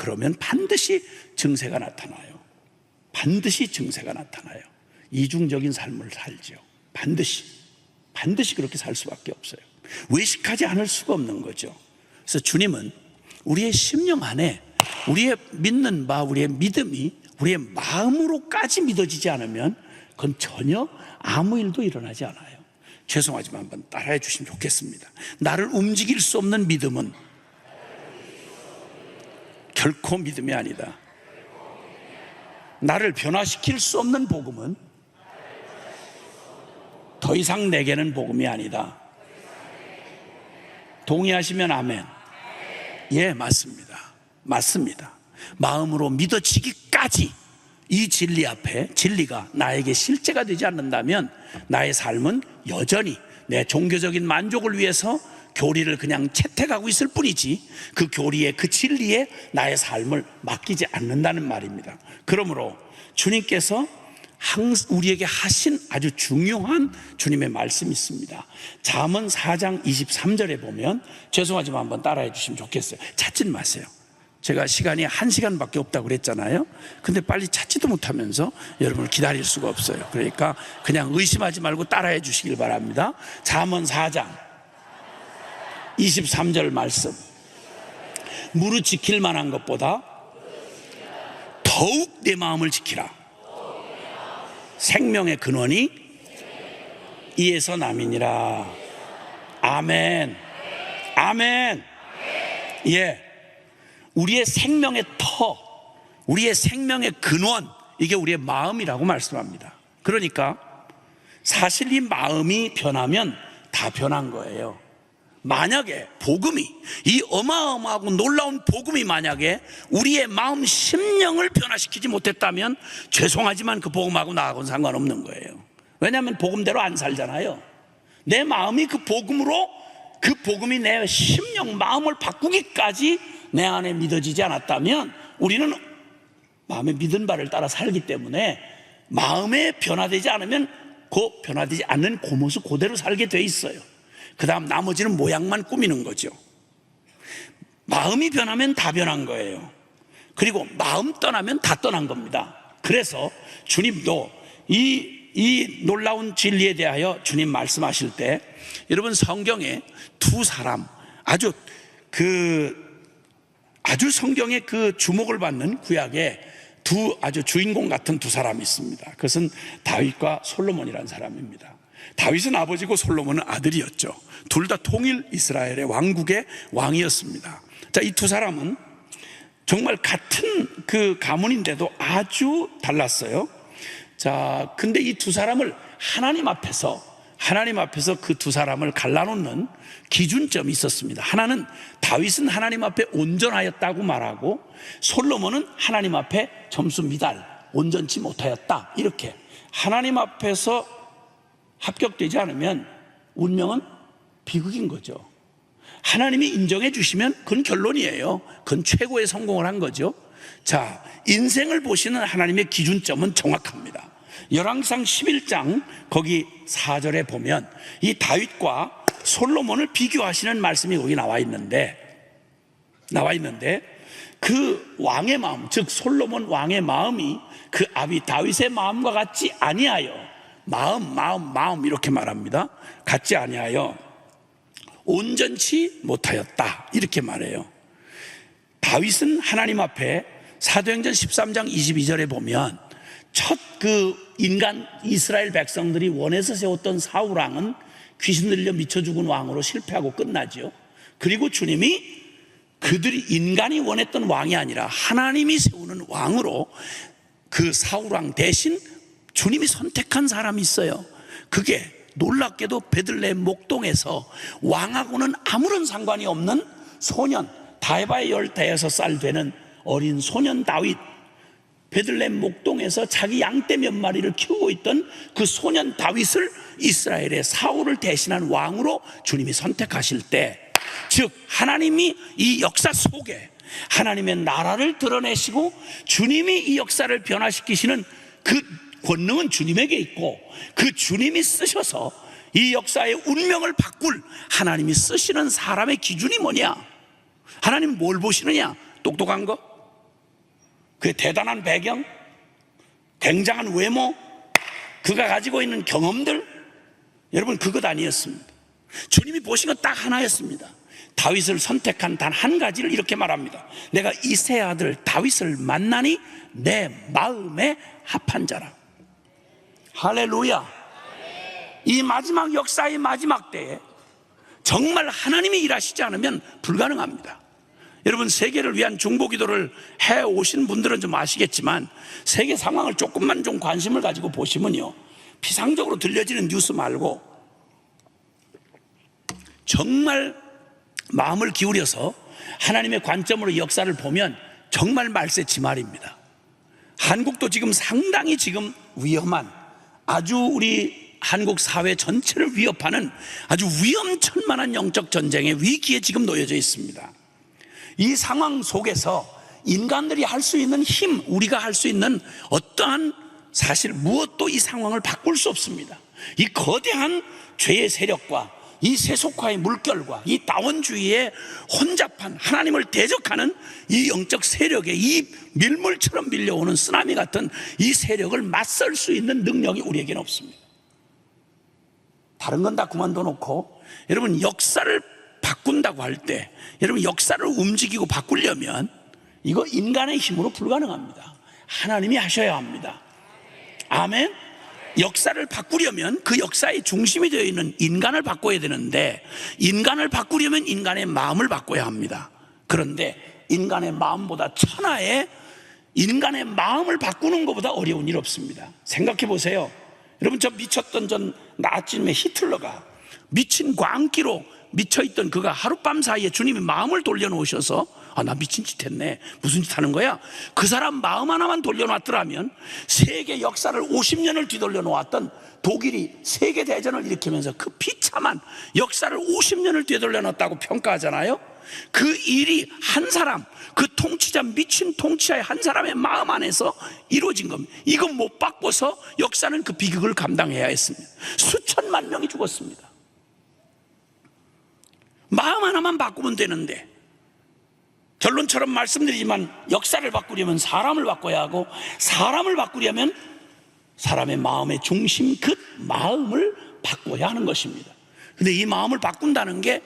그러면 반드시 증세가 나타나요. 반드시 증세가 나타나요. 이중적인 삶을 살죠. 반드시 그렇게 살 수밖에 없어요. 외식하지 않을 수가 없는 거죠. 그래서 주님은 우리의 심령 안에 우리의 믿는 바, 우리의 믿음이 우리의 마음으로까지 믿어지지 않으면 그건 전혀 아무 일도 일어나지 않아요. 죄송하지만 한번 따라해 주시면 좋겠습니다. 나를 움직일 수 없는 믿음은 결코 믿음이 아니다. 나를 변화시킬 수 없는 복음은 더 이상 내게는 복음이 아니다. 동의하시면 아멘. 예, 맞습니다. 마음으로 믿어지기까지 이 진리 앞에 진리가 나에게 실제가 되지 않는다면 나의 삶은 여전히 내 종교적인 만족을 위해서 교리를 그냥 채택하고 있을 뿐이지 그 교리에, 그 진리에 나의 삶을 맡기지 않는다는 말입니다. 그러므로 주님께서 우리에게 하신 아주 중요한 주님의 말씀이 있습니다. 잠언 4장 23절에 보면, 죄송하지만 한번 따라해 주시면 좋겠어요. 찾지는 마세요. 제가 시간이 1시간밖에 없다고 그랬잖아요. 근데 빨리 찾지도 못하면서 여러분을 기다릴 수가 없어요. 그러니까 그냥 의심하지 말고 따라해 주시길 바랍니다. 잠언 4장 23절 말씀. 무릇 지킬 만한 것보다 더욱 내 마음을 지키라. 생명의 근원이 이에서 남이니라. 아멘. 예, 우리의 생명의 터, 우리의 생명의 근원, 이게 우리의 마음이라고 말씀합니다. 그러니까 사실 이 마음이 변하면 다 변한 거예요. 만약에 복음이, 이 어마어마하고 놀라운 복음이 만약에 우리의 마음 심령을 변화시키지 못했다면 죄송하지만 그 복음하고 나하고는 상관없는 거예요. 왜냐하면 복음대로 안 살잖아요. 내 마음이 그 복음으로, 그 복음이 내 심령 마음을 바꾸기까지 내 안에 믿어지지 않았다면 우리는 마음에 믿은 바를 따라 살기 때문에 마음에 변화되지 않으면 그 변화되지 않는 그 모습 그대로 살게 돼 있어요. 그 다음 나머지는 모양만 꾸미는 거죠. 마음이 변하면 다 변한 거예요. 그리고 마음 떠나면 다 떠난 겁니다. 그래서 주님도 이 놀라운 진리에 대하여 주님 말씀하실 때, 여러분 성경에 두 사람, 아주 성경에 그 주목을 받는 구약에 두 아주 주인공 같은 두 사람이 있습니다. 그것은 다윗과 솔로몬이라는 사람입니다. 다윗은 아버지고 솔로몬은 아들이었죠. 둘 다 통일 이스라엘의 왕국의 왕이었습니다. 자, 이 두 사람은 정말 같은 그 가문인데도 아주 달랐어요. 자, 근데 이 두 사람을 하나님 앞에서 그 두 사람을 갈라놓는 기준점이 있었습니다. 하나는 다윗은 하나님 앞에 온전하였다고 말하고 솔로몬은 하나님 앞에 점수 미달, 온전치 못하였다, 이렇게 하나님 앞에서 합격되지 않으면 운명은 비극인 거죠. 하나님이 인정해 주시면 그건 결론이에요. 그건 최고의 성공을 한 거죠. 자, 인생을 보시는 하나님의 기준점은 정확합니다. 열왕기상 11장 거기 4절에 보면 이 다윗과 솔로몬을 비교하시는 말씀이 거기 나와 있는데 그 왕의 마음, 즉 솔로몬 왕의 마음이 그 아비 다윗의 마음과 같지 아니하여, 마음 이렇게 말합니다. 같지 아니하여 온전치 못하였다, 이렇게 말해요. 다윗은 하나님 앞에 사도행전 13장 22절에 보면 첫 그 인간 이스라엘 백성들이 원해서 세웠던 사울왕은 귀신 들려 미쳐 죽은 왕으로 실패하고 끝나죠. 그리고 주님이 그들이 인간이 원했던 왕이 아니라 하나님이 세우는 왕으로 그 사울왕 대신 주님이 선택한 사람이 있어요. 그게 놀랍게도 베들레헴 목동에서 왕하고는 아무런 상관이 없는 소년, 다해봐야 15살 되는 어린 소년 다윗, 베들레헴 목동에서 자기 양떼 몇 마리를 키우고 있던 그 소년 다윗을 이스라엘의 사울을 대신한 왕으로 주님이 선택하실 때, 즉 하나님이 이 역사 속에 하나님의 나라를 드러내시고 주님이 이 역사를 변화시키시는 그 권능은 주님에게 있고, 그 주님이 쓰셔서 이 역사의 운명을 바꿀 하나님이 쓰시는 사람의 기준이 뭐냐? 하나님은 뭘 보시느냐? 똑똑한 거? 그의 대단한 배경, 굉장한 외모, 그가 가지고 있는 경험들, 여러분 그것 아니었습니다. 주님이 보신 것 딱 하나였습니다. 다윗을 선택한 단 한 가지를 이렇게 말합니다. 내가 이새의 아들 다윗을 만나니 내 마음에 합한 자라. 할렐루야. 이 마지막 역사의 마지막 때에 정말 하나님이 일하시지 않으면 불가능합니다. 여러분 세계를 위한 중보기도를 해오신 분들은 좀 아시겠지만 세계 상황을 조금만 좀 관심을 가지고 보시면요, 피상적으로 들려지는 뉴스 말고 정말 마음을 기울여서 하나님의 관점으로 역사를 보면 정말 말세지말입니다. 한국도 지금 상당히 지금 위험한, 아주 우리 한국 사회 전체를 위협하는 아주 위험천만한 영적 전쟁의 위기에 지금 놓여져 있습니다. 이 상황 속에서 인간들이 할 수 있는 힘, 우리가 할 수 있는 어떠한 사실 무엇도 이 상황을 바꿀 수 없습니다. 이 거대한 죄의 세력과 이 세속화의 물결과 이 다원주의의 혼잡한 하나님을 대적하는 이 영적 세력의 이 밀물처럼 밀려오는 쓰나미 같은 이 세력을 맞설 수 있는 능력이 우리에게는 없습니다. 다른 건 다 그만둬 놓고 여러분 역사를 바꾼다고 할 때, 여러분 역사를 움직이고 바꾸려면 이거 인간의 힘으로 불가능합니다. 하나님이 하셔야 합니다. 아멘. 역사를 바꾸려면 그 역사의 중심이 되어 있는 인간을 바꿔야 되는데, 인간을 바꾸려면 인간의 마음을 바꿔야 합니다. 그런데 인간의 마음보다 천하에 인간의 마음을 바꾸는 것보다 어려운 일 없습니다. 생각해 보세요. 여러분 저 미쳤던 전 나치즘의 히틀러가 미친 광기로 미쳐있던 그가 하룻밤 사이에 주님이 마음을 돌려놓으셔서 나 미친 짓 했네, 무슨 짓 하는 거야? 그 사람 마음 하나만 돌려놨더라면 세계 역사를 50년을 뒤돌려 놓았던 독일이 세계대전을 일으키면서 그 비참한 역사를 50년을 뒤돌려 놨다고 평가하잖아요. 그 일이 한 사람, 그 통치자, 미친 통치자의 한 사람의 마음 안에서 이루어진 겁니다. 이거 못 바꿔서 역사는 그 비극을 감당해야 했습니다. 수천만 명이 죽었습니다. 마음 하나만 바꾸면 되는데, 결론처럼 말씀드리지만 역사를 바꾸려면 사람을 바꿔야 하고, 사람을 바꾸려면 사람의 마음의 중심, 그 마음을 바꿔야 하는 것입니다. 근데 이 마음을 바꾼다는 게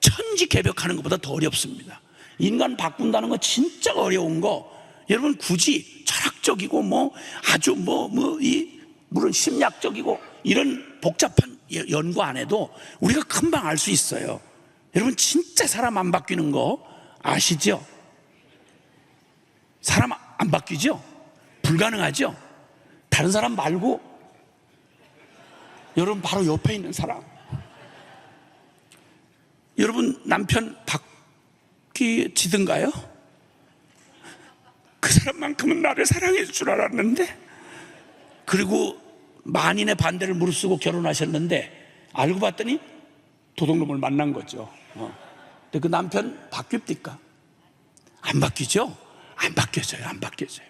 천지개벽하는 것보다 더 어렵습니다. 인간 바꾼다는 거 진짜 어려운 거, 여러분 굳이 철학적이고 아주 물론 심리학적이고 이런 복잡한 연구 안 해도 우리가 금방 알 수 있어요. 여러분 진짜 사람 안 바뀌는 거 아시죠? 사람 안 바뀌죠? 불가능하죠? 다른 사람 말고 여러분 바로 옆에 있는 사람, 여러분 남편 바뀌지든가요? 그 사람만큼은 나를 사랑해 줄 줄 알았는데, 그리고 만인의 반대를 무릅쓰고 결혼하셨는데 알고 봤더니 도둑놈을 만난 거죠. 근데 그 남편 바뀝니까? 안 바뀌죠? 안 바뀌어져요. 안 바뀌어져요.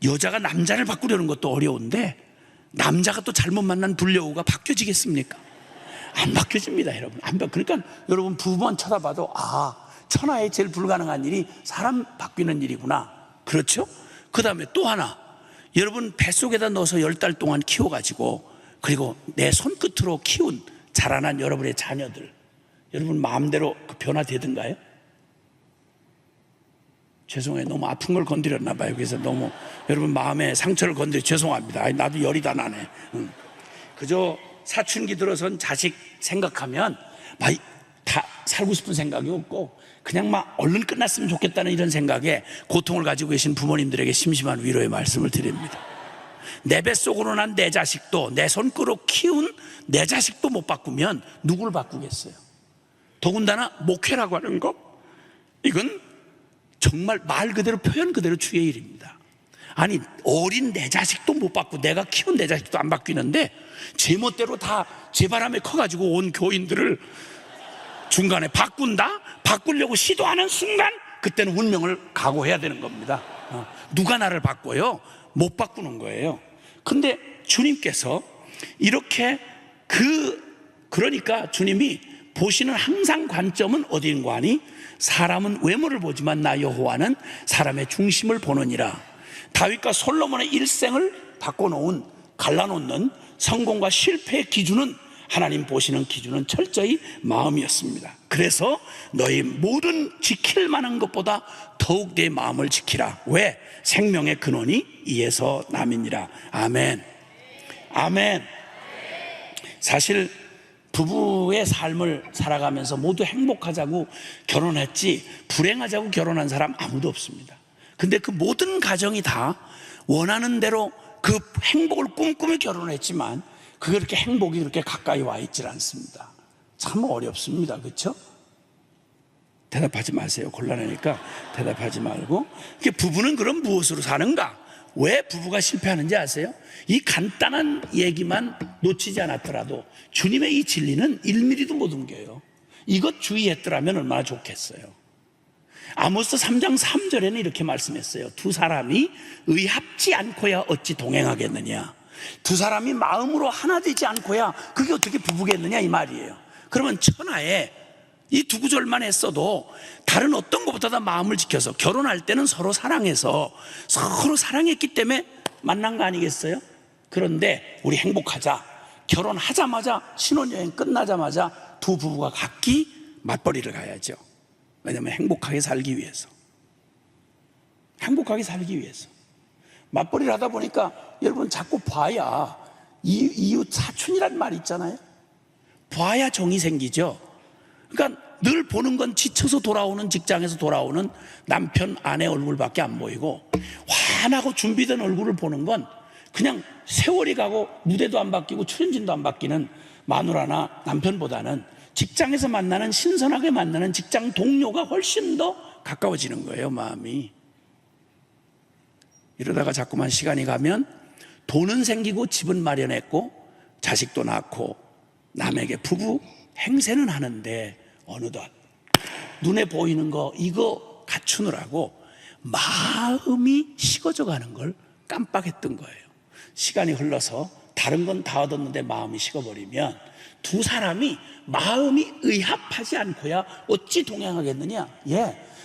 여자가 남자를 바꾸려는 것도 어려운데 남자가 또 잘못 만난 불려우가 바뀌어지겠습니까? 안 바뀌어집니다, 여러분. 그러니까 여러분 부부만 쳐다봐도 천하에 제일 불가능한 일이 사람 바뀌는 일이구나. 그렇죠? 그 다음에 또 하나, 여러분 뱃속에다 넣어서 10달 동안 키워가지고 그리고 내 손끝으로 키운 자라난 여러분의 자녀들, 여러분 마음대로 변화되든가요? 죄송해요. 너무 아픈 걸 건드렸나 봐요. 그래서 너무 여러분 마음에 상처를 건드려 죄송합니다. 나도 열이 다 나네. 그저 사춘기 들어선 자식 생각하면 다 살고 싶은 생각이 없고 그냥 얼른 끝났으면 좋겠다는 이런 생각에 고통을 가지고 계신 부모님들에게 심심한 위로의 말씀을 드립니다. 내 뱃속으로 난 내 자식도, 내 손으로 키운 내 자식도 못 바꾸면 누구를 바꾸겠어요? 더군다나 목회라고 하는 것, 이건 정말 말 그대로 표현 그대로 주의 일입니다. 아니 어린 내 자식도 못 바꾸고 내가 키운 내 자식도 안 바뀌는데 제멋대로 다 제 바람에 커가지고 온 교인들을 중간에 바꾸려고 시도하는 순간 그때는 운명을 각오해야 되는 겁니다. 누가 나를 바꿔요? 못 바꾸는 거예요. 근데 주님께서 이렇게 그러니까 주님이 보시는 항상 관점은 어디인가 하니 사람은 외모를 보지만 나 여호와는 사람의 중심을 보느니라. 다윗과 솔로몬의 일생을 바꿔놓은, 갈라놓는 성공과 실패의 기준은, 하나님 보시는 기준은 철저히 마음이었습니다. 그래서 너희 모든 지킬 만한 것보다 더욱 내 마음을 지키라. 왜? 생명의 근원이 이에서 남이니라. 아멘. 아멘. 사실 부부의 삶을 살아가면서 모두 행복하자고 결혼했지 불행하자고 결혼한 사람 아무도 없습니다. 근데 그 모든 가정이 다 원하는 대로 그 행복을 꿈꾸며 결혼했지만 그렇게 행복이 그렇게 가까이 와 있질 않습니다. 참 어렵습니다. 그렇죠? 대답하지 마세요. 곤란하니까 대답하지 말고. 부부는 그럼 무엇으로 사는가? 왜 부부가 실패하는지 아세요? 이 간단한 얘기만 놓치지 않았더라도 주님의 이 진리는 1mm도 못 옮겨요. 이것 주의했더라면 얼마나 좋겠어요. 아모스 3장 3절에는 이렇게 말씀했어요. 두 사람이 의합지 않고야 어찌 동행하겠느냐. 두 사람이 마음으로 하나 되지 않고야 그게 어떻게 부부겠느냐 이 말이에요. 그러면 천하에 이 두 구절만 했어도 다른 어떤 것보다 마음을 지켜서 결혼할 때는 서로 사랑해서 서로 사랑했기 때문에 만난 거 아니겠어요? 그런데 우리 행복하자, 결혼하자마자 신혼여행 끝나자마자 두 부부가 각기 맞벌이를 가야죠. 왜냐하면 행복하게 살기 위해서, 행복하게 살기 위해서. 맞벌이를 하다 보니까 여러분 자꾸 봐야 이웃 사촌이란 말 있잖아요. 봐야 정이 생기죠. 그러니까 늘 보는 건 지쳐서 돌아오는, 직장에서 돌아오는 남편 아내 얼굴밖에 안 보이고, 환하고 준비된 얼굴을 보는 건 그냥 세월이 가고 무대도 안 바뀌고 출연진도 안 바뀌는 마누라나 남편보다는 직장에서 만나는, 신선하게 만나는 직장 동료가 훨씬 더 가까워지는 거예요. 마음이. 이러다가 자꾸만 시간이 가면 돈은 생기고 집은 마련했고 자식도 낳고 남에게 부부 행세는 하는데 어느덧 눈에 보이는 거 이거 갖추느라고 마음이 식어져 가는 걸 깜빡했던 거예요. 시간이 흘러서 다른 건 다 얻었는데 마음이 식어버리면 두 사람이 마음이 의합하지 않고야 어찌 동행하겠느냐.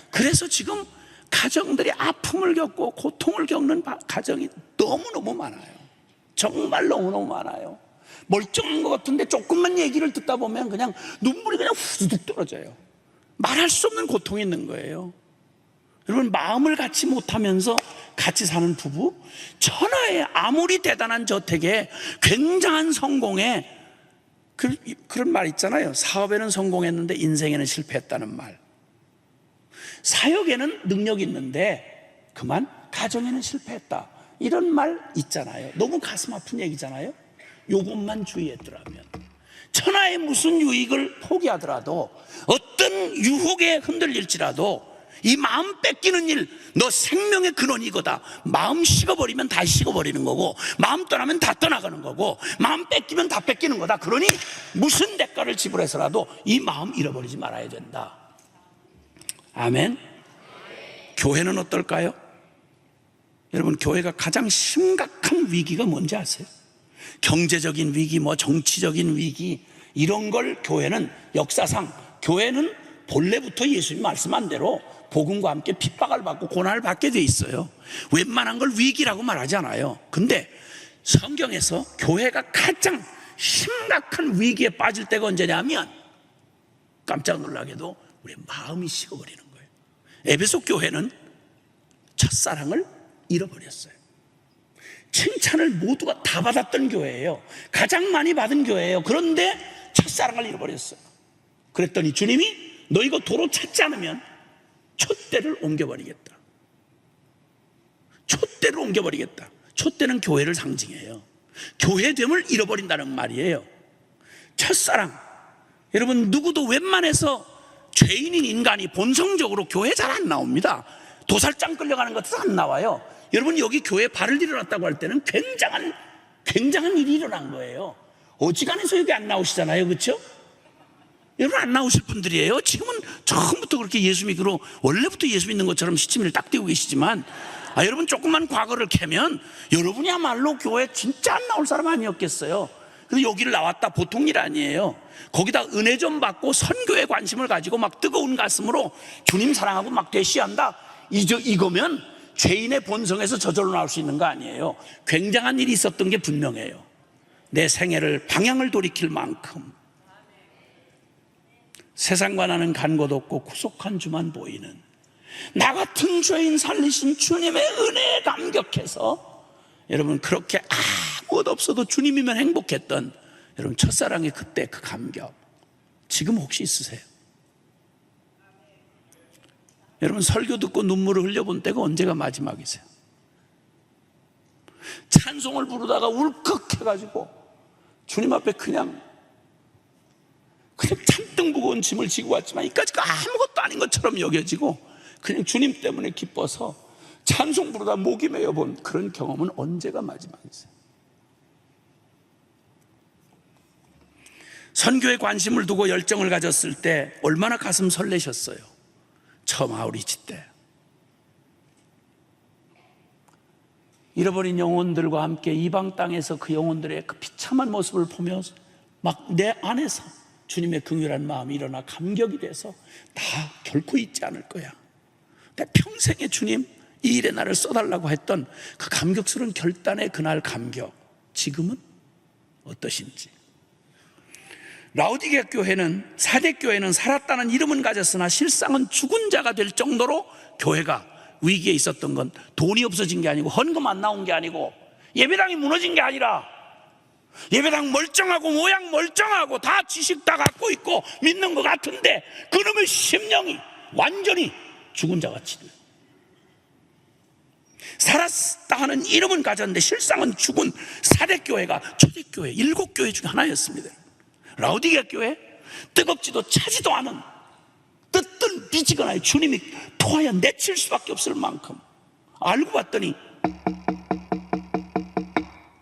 그래서 지금 가정들이 아픔을 겪고 고통을 겪는 가정이 너무너무 많아요. 정말 너무너무 많아요. 멀쩡한 것 같은데 조금만 얘기를 듣다 보면 그냥 눈물이 그냥 후두둑 떨어져요. 말할 수 없는 고통이 있는 거예요. 여러분, 마음을 갖지 못하면서 같이 사는 부부, 천하에 아무리 대단한 저택에 굉장한 성공에 그런 말 있잖아요. 사업에는 성공했는데 인생에는 실패했다는 말. 사역에는 능력이 있는데 그만 가정에는 실패했다, 이런 말 있잖아요. 너무 가슴 아픈 얘기잖아요. 요것만 주의했더라면, 천하의 무슨 유익을 포기하더라도, 어떤 유혹에 흔들릴지라도 이 마음 뺏기는 일, 너 생명의 근원이 이거다. 마음 식어버리면 다 식어버리는 거고, 마음 떠나면 다 떠나가는 거고, 마음 뺏기면 다 뺏기는 거다. 그러니 무슨 대가를 지불해서라도 이 마음 잃어버리지 말아야 된다. 아멘. 교회는 어떨까요? 여러분, 교회가 가장 심각한 위기가 뭔지 아세요? 경제적인 위기, 정치적인 위기, 이런 걸 교회는 역사상, 교회는 본래부터 예수님 말씀한 대로 복음과 함께 핍박을 받고 고난을 받게 돼 있어요. 웬만한 걸 위기라고 말하지 않아요. 근데 성경에서 교회가 가장 심각한 위기에 빠질 때가 언제냐면, 깜짝 놀라게도 우리의 마음이 식어버리는 거예요. 에베소 교회는 첫사랑을 잃어버렸어요. 칭찬을 모두가 다 받았던 교회예요. 가장 많이 받은 교회예요. 그런데 첫사랑을 잃어버렸어요. 그랬더니 주님이 너 이거 도로 찾지 않으면 촛대를 옮겨버리겠다. 촛대를 옮겨버리겠다. 촛대는 교회를 상징해요. 교회됨을 잃어버린다는 말이에요. 첫사랑. 여러분, 누구도 웬만해서 죄인인 인간이 본성적으로 교회 잘 안 나옵니다. 도살장 끌려가는 것도 안 나와요. 여러분, 여기 교회에 발을 들여놨다고 할 때는 굉장한 일이 일어난 거예요. 어지간해서 여기 안 나오시잖아요. 그렇죠? 여러분, 안 나오실 분들이에요. 지금은 처음부터 그렇게 예수 믿기로, 원래부터 예수 믿는 것처럼 시치미를 딱 띄고 계시지만, 여러분 조금만 과거를 캐면 여러분이야말로 교회 진짜 안 나올 사람 아니었겠어요. 근데 여기를 나왔다 보통 일 아니에요. 거기다 은혜 좀 받고 선교에 관심을 가지고 막 뜨거운 가슴으로 주님 사랑하고 막 대시한다, 이거면 죄인의 본성에서 저절로 나올 수 있는 거 아니에요. 굉장한 일이 있었던 게 분명해요. 내 생애를 방향을 돌이킬 만큼 세상과 나는 간 곳 없고 구속한 주만 보이는 나 같은 죄인 살리신 주님의 은혜에 감격해서, 여러분 그렇게 아무것도 없어도 주님이면 행복했던 여러분 첫사랑의 그때 그 감격 지금 혹시 있으세요? 여러분 설교 듣고 눈물을 흘려본 때가 언제가 마지막이세요? 찬송을 부르다가 울컥해가지고 주님 앞에 그냥 잔뜩 무거운 짐을 지고 왔지만 이까지가 아무것도 아닌 것처럼 여겨지고 그냥 주님 때문에 기뻐서 찬송 부르다 목이 메어본 그런 경험은 언제가 마지막이세요? 선교에 관심을 두고 열정을 가졌을 때 얼마나 가슴 설레셨어요? 처음 아우리치 때 잃어버린 영혼들과 함께 이방 땅에서 그 영혼들의 그 비참한 모습을 보며 막 내 안에서 주님의 긍휼한 마음이 일어나 감격이 돼서 다 결코 잊지 않을 거야. 내 평생에 주님 이 일에 나를 써달라고 했던 그 감격스러운 결단의 그날 감격, 지금은 어떠신지. 라오디게아 교회는, 사대 교회는 살았다는 이름은 가졌으나 실상은 죽은 자가 될 정도로 교회가 위기에 있었던 건 돈이 없어진 게 아니고 헌금 안 나온 게 아니고 예배당이 무너진 게 아니라 예배당 멀쩡하고 모양 멀쩡하고 다 지식 다 갖고 있고 믿는 것 같은데 그놈의 심령이 완전히 죽은 자같이 돼요. 살았다 하는 이름은 가졌는데 실상은 죽은 사대교회가 초대교회 7교회 중에 하나였습니다. 라오디게아 교회 뜨겁지도 차지도 않은 뜨뜻 미지근하게 주님이 토하여 내칠 수밖에 없을 만큼 알고 봤더니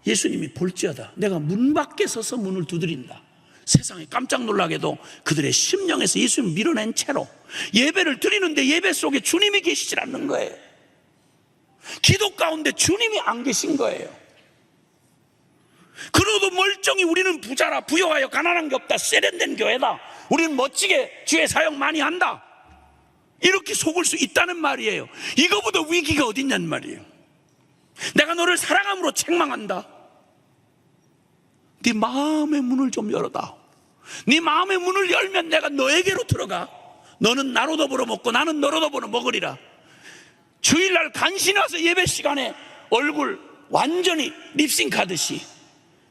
예수님이 볼지어다 내가 문 밖에 서서 문을 두드린다. 세상에 깜짝 놀라게도 그들의 심령에서 예수님을 밀어낸 채로 예배를 드리는데 예배 속에 주님이 계시질 않는 거예요. 기도 가운데 주님이 안 계신 거예요. 그러도 멀쩡히 우리는 부자라 부여하여 가난한 게 없다, 세련된 교회다, 우리는 멋지게 주의 사역 많이 한다, 이렇게 속을 수 있다는 말이에요. 이거보다 위기가 어딨냐는 말이에요. 내가 너를 사랑함으로 책망한다. 네 마음의 문을 좀 열어다. 네 마음의 문을 열면 내가 너에게로 들어가. 너는 나로 더불어 먹고 나는 너로 더불어 먹으리라. 주일날 간신히 와서 예배 시간에 얼굴 완전히 립싱하듯이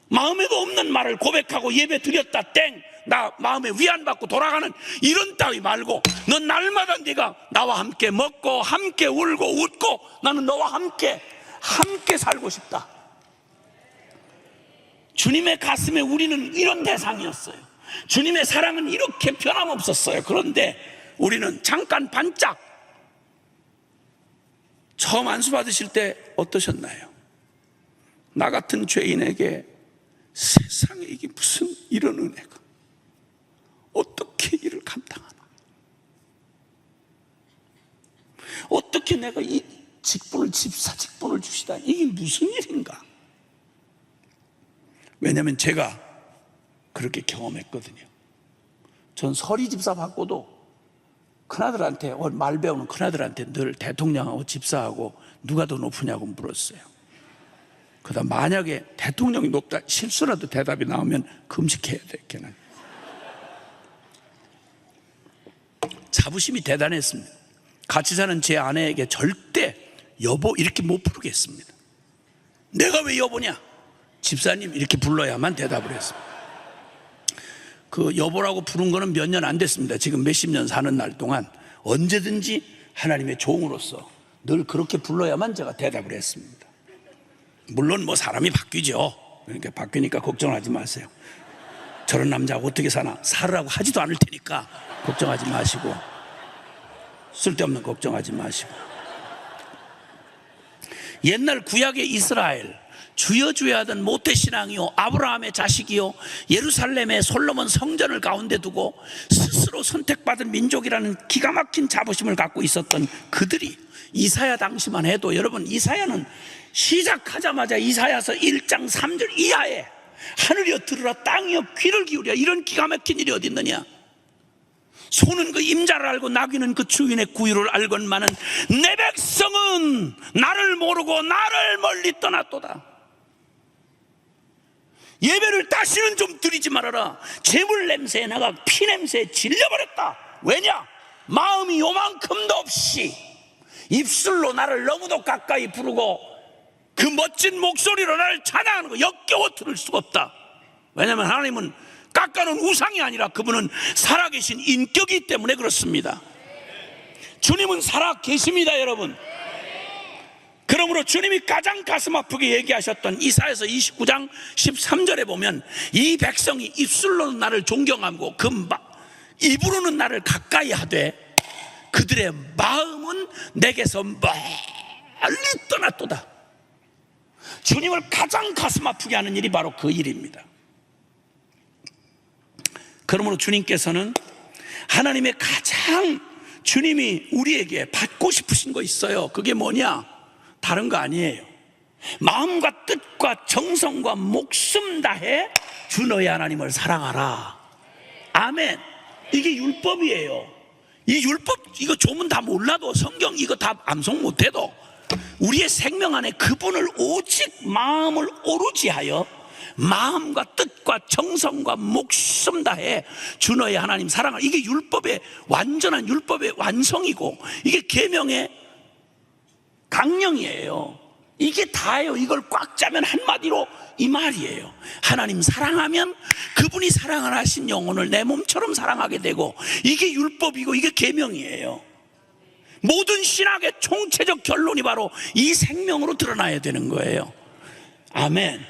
마음에도 없는 말을 고백하고 예배 드렸다 땡, 나 마음에 위안받고 돌아가는 이런 따위 말고 넌 날마다 네가 나와 함께 먹고 함께 울고 웃고 나는 너와 함께 살고 싶다. 주님의 가슴에 우리는 이런 대상이었어요. 주님의 사랑은 이렇게 변함없었어요. 그런데 우리는 잠깐 반짝. 처음 안수 받으실 때 어떠셨나요? 나 같은 죄인에게 세상에 이게 무슨 이런 은혜가, 어떻게 이를 감당하나, 어떻게 내가 이 집사 직분을 주시다니, 이게 무슨 일인가. 왜냐하면 제가 그렇게 경험했거든요. 전 서리 집사 받고도 큰아들한테, 말 배우는 큰아들한테 늘 대통령하고 집사하고 누가 더 높으냐고 물었어요. 그다음 만약에 대통령이 높다 실수라도 대답이 나오면 금식해야 돼. 걔는 자부심이 대단했습니다. 같이 사는 제 아내에게 절대 여보 이렇게 못 부르겠습니다. 내가 왜 여보냐? 집사님 이렇게 불러야만 대답을 했습니다. 그 여보라고 부른 거는 몇 년 안 됐습니다. 지금 몇십 년 사는 날 동안 언제든지 하나님의 종으로서 늘 그렇게 불러야만 제가 대답을 했습니다. 물론 뭐 사람이 바뀌죠. 그러니까 바뀌니까 걱정하지 마세요. 저런 남자하고 어떻게 사나, 살으라고 하지도 않을 테니까 걱정하지 마시고, 쓸데없는 걱정하지 마시고. 옛날 구약의 이스라엘, 주여 주여 하던 모태신앙이요 아브라함의 자식이요 예루살렘의 솔로몬 성전을 가운데 두고 스스로 선택받은 민족이라는 기가 막힌 자부심을 갖고 있었던 그들이, 이사야 당시만 해도, 여러분 이사야는 시작하자마자 이사야서 1장 3절 이하에 하늘이여 들으라, 땅이여 귀를 기울여. 이런 기가 막힌 일이 어디 있느냐. 소는 그 임자를 알고 나귀는 그 주인의 구유를 알건만은 내 백성은 나를 모르고 나를 멀리 떠났도다. 예배를 다시는 좀 드리지 말아라. 재물 냄새에 나가 피 냄새에 질려버렸다. 왜냐? 마음이 요만큼도 없이 입술로 나를 너무도 가까이 부르고 그 멋진 목소리로 나를 찬양하는 거 역겨워 들을 수가 없다. 왜냐하면 하나님은 깎아놓은 우상이 아니라 그분은 살아계신 인격이기 때문에 그렇습니다. 주님은 살아계십니다, 여러분. 그러므로 주님이 가장 가슴 아프게 얘기하셨던 이사야서 29장 13절에 보면 이 백성이 입술로는 나를 존경하고 그 입으로는 나를 가까이 하되 그들의 마음은 내게서 멀리 떠났도다. 주님을 가장 가슴 아프게 하는 일이 바로 그 일입니다. 그러므로 주님께서는 하나님의 가장 주님이 우리에게 받고 싶으신 거 있어요. 그게 뭐냐? 다른 거 아니에요. 마음과 뜻과 정성과 목숨 다해 주 너의 하나님을 사랑하라. 아멘. 이게 율법이에요. 이 율법 이거 조문 다 몰라도 성경 이거 다 암송 못해도 우리의 생명 안에 그분을 오직 마음을 오로지 하여 마음과 뜻과 정성과 목숨 다해 주 너의 하나님 사랑하라. 이게 율법의 완전한 율법의 완성이고 이게 계명의 강령이에요. 이게 다예요. 이걸 꽉 짜면 한마디로 이 말이에요. 하나님 사랑하면 그분이 사랑을 하신 영혼을 내 몸처럼 사랑하게 되고 이게 율법이고 이게 계명이에요. 모든 신학의 총체적 결론이 바로 이 생명으로 드러나야 되는 거예요. 아멘.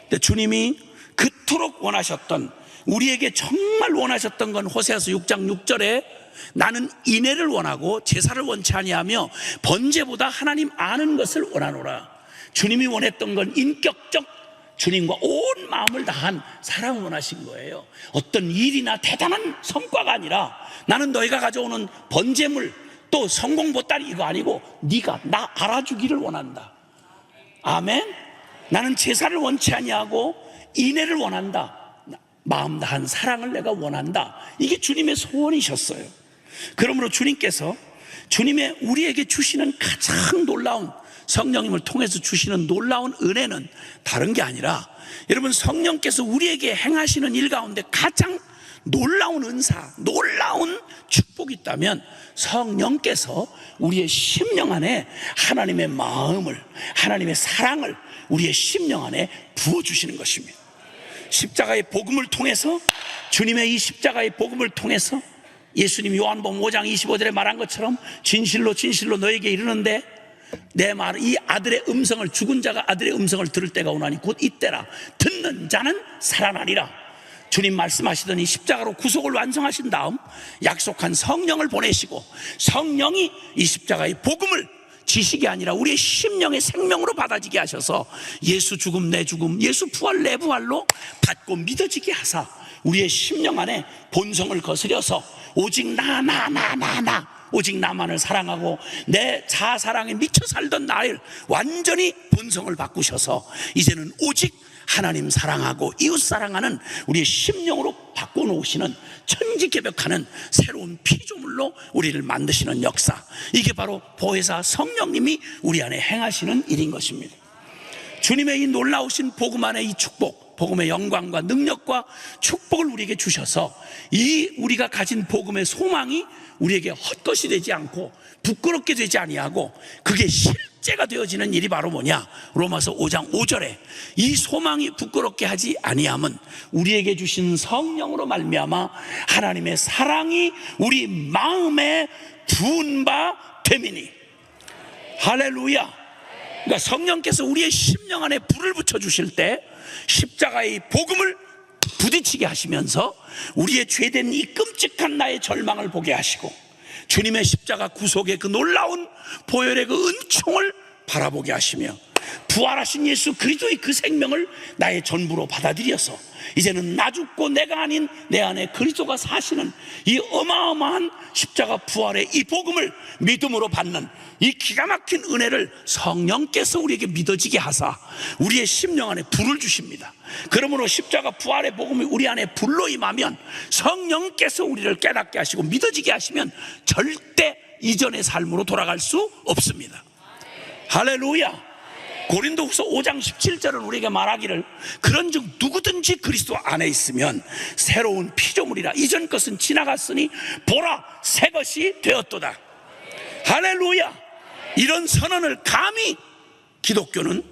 근데 주님이 그토록 원하셨던, 우리에게 정말 원하셨던 건 호세아서 6장 6절에 나는 인애를 원하고 제사를 원치 아니하며 번제보다 하나님 아는 것을 원하노라. 주님이 원했던 건 인격적 주님과 온 마음을 다한 사랑을 원하신 거예요. 어떤 일이나 대단한 성과가 아니라 나는 너희가 가져오는 번제물 또 성공 보따리 이거 아니고 네가 나 알아주기를 원한다. 아멘. 나는 제사를 원치 아니하고 인애를 원한다. 마음 다한 사랑을 내가 원한다. 이게 주님의 소원이셨어요. 그러므로 주님께서 주님의 우리에게 주시는 가장 놀라운, 성령님을 통해서 주시는 놀라운 은혜는 다른 게 아니라, 여러분 성령께서 우리에게 행하시는 일 가운데 가장 놀라운 은사, 놀라운 축복이 있다면 성령께서 우리의 심령 안에 하나님의 마음을, 하나님의 사랑을 우리의 심령 안에 부어주시는 것입니다. 십자가의 복음을 통해서, 주님의 이 십자가의 복음을 통해서 예수님이 요한복음 5장 25절에 말한 것처럼 진실로 진실로 너에게 이르는데 내 말, 이 아들의 음성을, 죽은 자가 아들의 음성을 들을 때가 오나니 곧 이때라. 듣는 자는 살아나리라. 주님 말씀하시더니 십자가로 구속을 완성하신 다음 약속한 성령을 보내시고 성령이 이 십자가의 복음을 지식이 아니라 우리의 심령의 생명으로 받아지게 하셔서 예수 죽음 내 죽음, 예수 부활 내 부활로 받고 믿어지게 하사 우리의 심령 안에 본성을 거스려서 오직 나 오직 나만을 사랑하고 내 자아사랑에 미쳐 살던 나를 완전히 본성을 바꾸셔서 이제는 오직 하나님 사랑하고 이웃 사랑하는 우리의 심령으로 바꿔놓으시는, 천지개벽하는 새로운 피조물로 우리를 만드시는 역사, 이게 바로 보혜사 성령님이 우리 안에 행하시는 일인 것입니다. 주님의 이 놀라우신 복음 안에 이 축복, 복음의 영광과 능력과 축복을 우리에게 주셔서 이 우리가 가진 복음의 소망이 우리에게 헛것이 되지 않고 부끄럽게 되지 아니하고 그게 실제가 되어지는 일이 바로 뭐냐? 로마서 5장 5절에 이 소망이 부끄럽게 하지 아니함은 우리에게 주신 성령으로 말미암아 하나님의 사랑이 우리 마음에 부은 바 됨이니. 할렐루야. 그러니까 성령께서 우리의 심령 안에 불을 붙여주실 때 십자가의 복음을 부딪히게 하시면서 우리의 죄된 이 끔찍한 나의 절망을 보게 하시고 주님의 십자가 구속의 그 놀라운 보혈의 그 은총을 바라보게 하시며 부활하신 예수 그리스도의 그 생명을 나의 전부로 받아들여서 이제는 나 죽고 내가 아닌 내 안에 그리스도가 사시는 이 어마어마한 십자가 부활의 이 복음을 믿음으로 받는 이 기가 막힌 은혜를 성령께서 우리에게 믿어지게 하사 우리의 심령 안에 불을 주십니다. 그러므로 십자가 부활의 복음이 우리 안에 불로 임하면 성령께서 우리를 깨닫게 하시고 믿어지게 하시면 절대 이전의 삶으로 돌아갈 수 없습니다. 할렐루야. 고린도후서 5장 17절은 우리에게 말하기를 그런즉 누구든지 그리스도 안에 있으면 새로운 피조물이라 이전 것은 지나갔으니 보라 새 것이 되었도다. 할렐루야. 이런 선언을 감히 기독교는,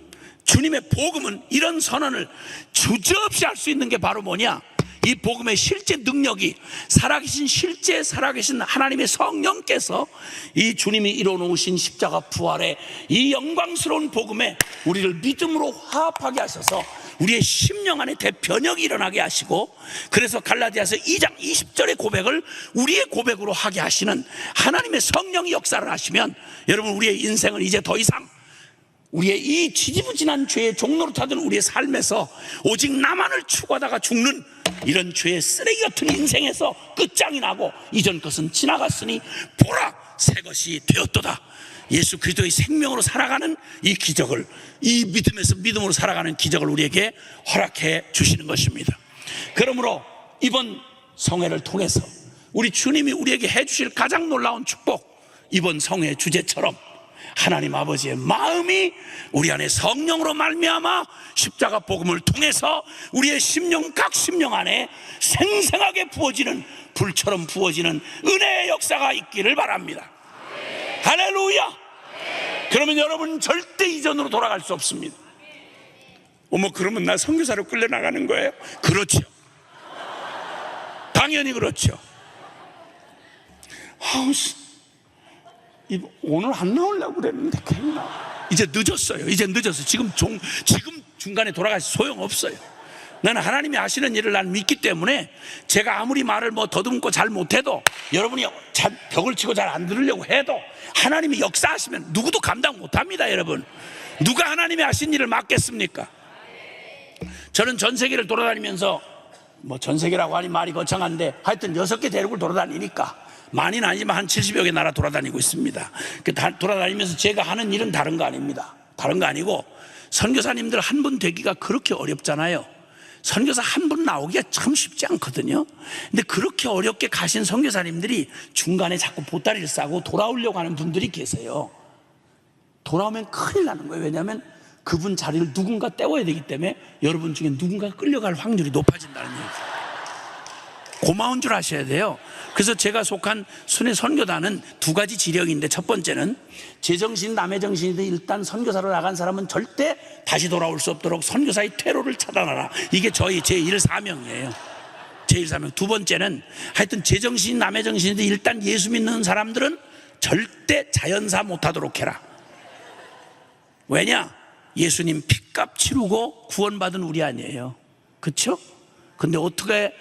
주님의 복음은 이런 선언을 주저없이 할 수 있는 게 바로 뭐냐? 이 복음의 실제 능력이 살아계신 하나님의 성령께서 이 주님이 이뤄놓으신 십자가 부활의 이 영광스러운 복음에 우리를 믿음으로 화합하게 하셔서 우리의 심령 안에 대변혁이 일어나게 하시고, 그래서 갈라디아서 2장 20절의 고백을 우리의 고백으로 하게 하시는 하나님의 성령이 역사를 하시면, 여러분 우리의 인생은 이제 더 이상 우리의 이 지지부진한 죄의 종로로 타던 우리의 삶에서 오직 나만을 추구하다가 죽는 이런 죄의 쓰레기 같은 인생에서 끝장이 나고 이전 것은 지나갔으니 보라 새 것이 되었도다. 예수 그리스도의 생명으로 살아가는 이 기적을, 이 믿음에서 믿음으로 살아가는 기적을 우리에게 허락해 주시는 것입니다. 그러므로 이번 성회를 통해서 우리 주님이 우리에게 해주실 가장 놀라운 축복, 이번 성회 주제처럼 하나님 아버지의 마음이 우리 안에 성령으로 말미암아 십자가 복음을 통해서 우리의 심령, 각 심령 안에 생생하게 부어지는, 불처럼 부어지는 은혜의 역사가 있기를 바랍니다. 할렐루야. 그러면 여러분 절대 이전으로 돌아갈 수 없습니다. 어머, 그러면 나 선교사로 끌려나가는 거예요? 그렇죠. 당연히 그렇죠. 오늘 안 나오려고 그랬는데 괜히 나와. 이제 늦었어요. 이제 늦었어요. 지금 중간에 돌아가서 소용없어요. 나는 하나님이 하시는 일을 난 믿기 때문에 제가 아무리 말을 더듬고 잘 못해도, 여러분이 벽을 치고 잘 안 들으려고 해도 하나님이 역사하시면 누구도 감당 못합니다. 여러분, 누가 하나님이 하신 일을 막겠습니까? 저는 전 세계를 돌아다니면서, 전 세계라고 하니 말이 거창한데 하여튼 6개 대륙을 돌아다니니까, 많이는 아니지만 한 70여 개 나라 돌아다니고 있습니다. 돌아다니면서 제가 하는 일은 다른 거 아닙니다. 다른 거 아니고, 선교사님들 한 분 되기가 그렇게 어렵잖아요. 선교사 한 분 나오기가 참 쉽지 않거든요. 근데 그렇게 어렵게 가신 선교사님들이 중간에 자꾸 보따리를 싸고 돌아오려고 하는 분들이 계세요. 돌아오면 큰일 나는 거예요. 왜냐하면 그분 자리를 누군가 때워야 되기 때문에 여러분 중에 누군가가 끌려갈 확률이 높아진다는 얘기죠. 고마운 줄 아셔야 돼요. 그래서 제가 속한 순회 선교단은 2가지 지령인데, 첫 번째는 제정신 남의 정신이든 일단 선교사로 나간 사람은 절대 다시 돌아올 수 없도록 선교사의 퇴로를 차단하라. 이게 저희 제1 사명이에요. 제1 사명. 두 번째는 하여튼 제정신 남의 정신이든 일단 예수 믿는 사람들은 절대 자연사 못하도록 해라. 왜냐? 예수님 핏값 치르고 구원받은 우리 아니에요. 그렇죠? 근데 어떻게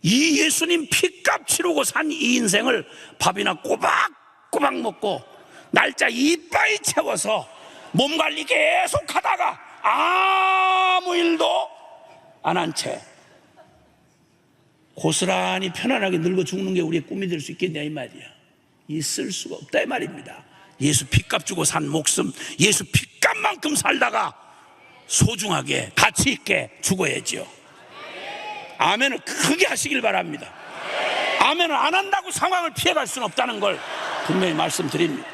이 예수님 핏값 치르고 산 이 인생을 밥이나 꼬박꼬박 먹고 날짜 이빠이 채워서 몸 관리 계속 하다가 아무 일도 안 한 채 고스란히 편안하게 늙어 죽는 게 우리의 꿈이 될 수 있겠냐 이 말이야. 있을 수가 없다 이 말입니다. 예수 핏값 주고 산 목숨, 예수 핏값만큼 살다가 소중하게 가치 있게 죽어야지요. 아멘을 크게 하시길 바랍니다. 아멘을 안 한다고 상황을 피해갈 수는 없다는 걸 분명히 말씀드립니다.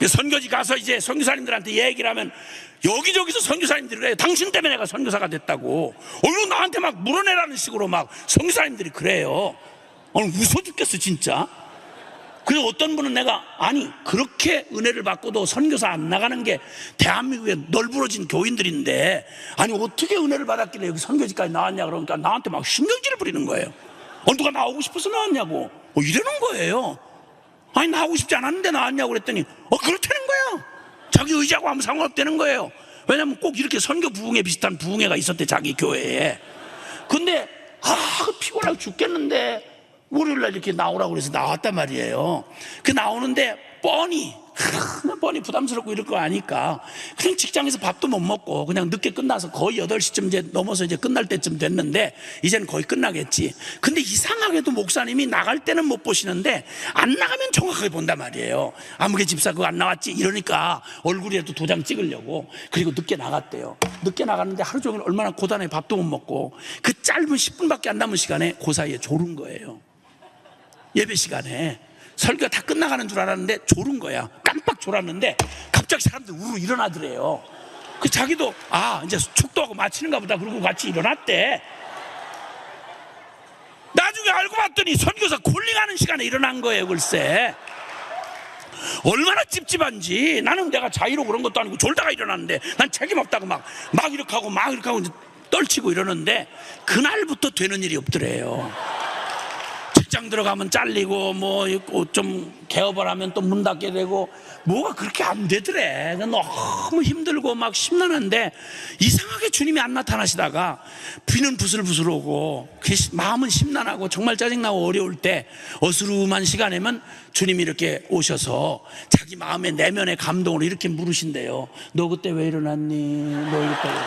선교지 가서 이제 선교사님들한테 얘기를 하면 여기저기서 선교사님들이 그래요. 당신 때문에 내가 선교사가 됐다고. 이거 나한테 막 물어내라는 식으로 막 선교사님들이 그래요. 웃어 죽겠어 진짜. 그래서 어떤 분은 내가, 아니 그렇게 은혜를 받고도 선교사 안 나가는 게 대한민국에 널브러진 교인들인데, 아니 어떻게 은혜를 받았길래 여기 선교지까지 나왔냐 그러니까 나한테 막 신경질을 부리는 거예요. 누가 나오고 싶어서 나왔냐고 이러는 거예요. 아니 나오고 싶지 않았는데 나왔냐고 그랬더니 그렇다는 거예요. 자기 의지하고 아무 상관없다는 거예요. 왜냐면 꼭 이렇게 선교 부흥회 비슷한 부흥회가 있었대 자기 교회에. 근데 피곤하고 죽겠는데 월요일날 이렇게 나오라고 그래서 나왔단 말이에요. 나오는데 뻔히 부담스럽고 이럴 거 아니까 그냥 직장에서 밥도 못 먹고 그냥 늦게 끝나서 거의 8시쯤 이제 넘어서 이제 끝날 때쯤 됐는데 이제는 거의 끝나겠지. 근데 이상하게도 목사님이 나갈 때는 못 보시는데 안 나가면 정확하게 본단 말이에요. 아무개 집사 그거 안 나왔지 이러니까 얼굴이라도 도장 찍으려고. 그리고 늦게 나갔대요. 늦게 나갔는데 하루 종일 얼마나 고단해. 밥도 못 먹고 그 짧은 10분밖에 안 남은 시간에 그 사이에 졸은 거예요. 예배 시간에 설교가 다 끝나가는 줄 알았는데 졸은 거야. 깜빡 졸았는데 갑자기 사람들 우르르 일어나더래요. 그 자기도 이제 축도하고 마치는가 보다 그러고 같이 일어났대. 나중에 알고 봤더니 선교사 콜링하는 시간에 일어난 거예요. 글쎄 얼마나 찝찝한지. 나는 내가 자의로 그런 것도 아니고 졸다가 일어났는데 난 책임 없다고 막 이렇게 하고 떨치고 이러는데 그날부터 되는 일이 없더래요. 직장 들어가면 잘리고 뭐 좀 개업을 하면 또 문 닫게 되고 뭐가 그렇게 안 되더래. 너무 힘들고 막 심란한데 이상하게 주님이 안 나타나시다가 비는 부슬부슬 오고 마음은 심란하고 정말 짜증나고 어려울 때 어스름한 시간에만 주님이 이렇게 오셔서 자기 마음의 내면의 감동으로 이렇게 물으신대요. 너 그때 왜 일어났니? 너 그때 그래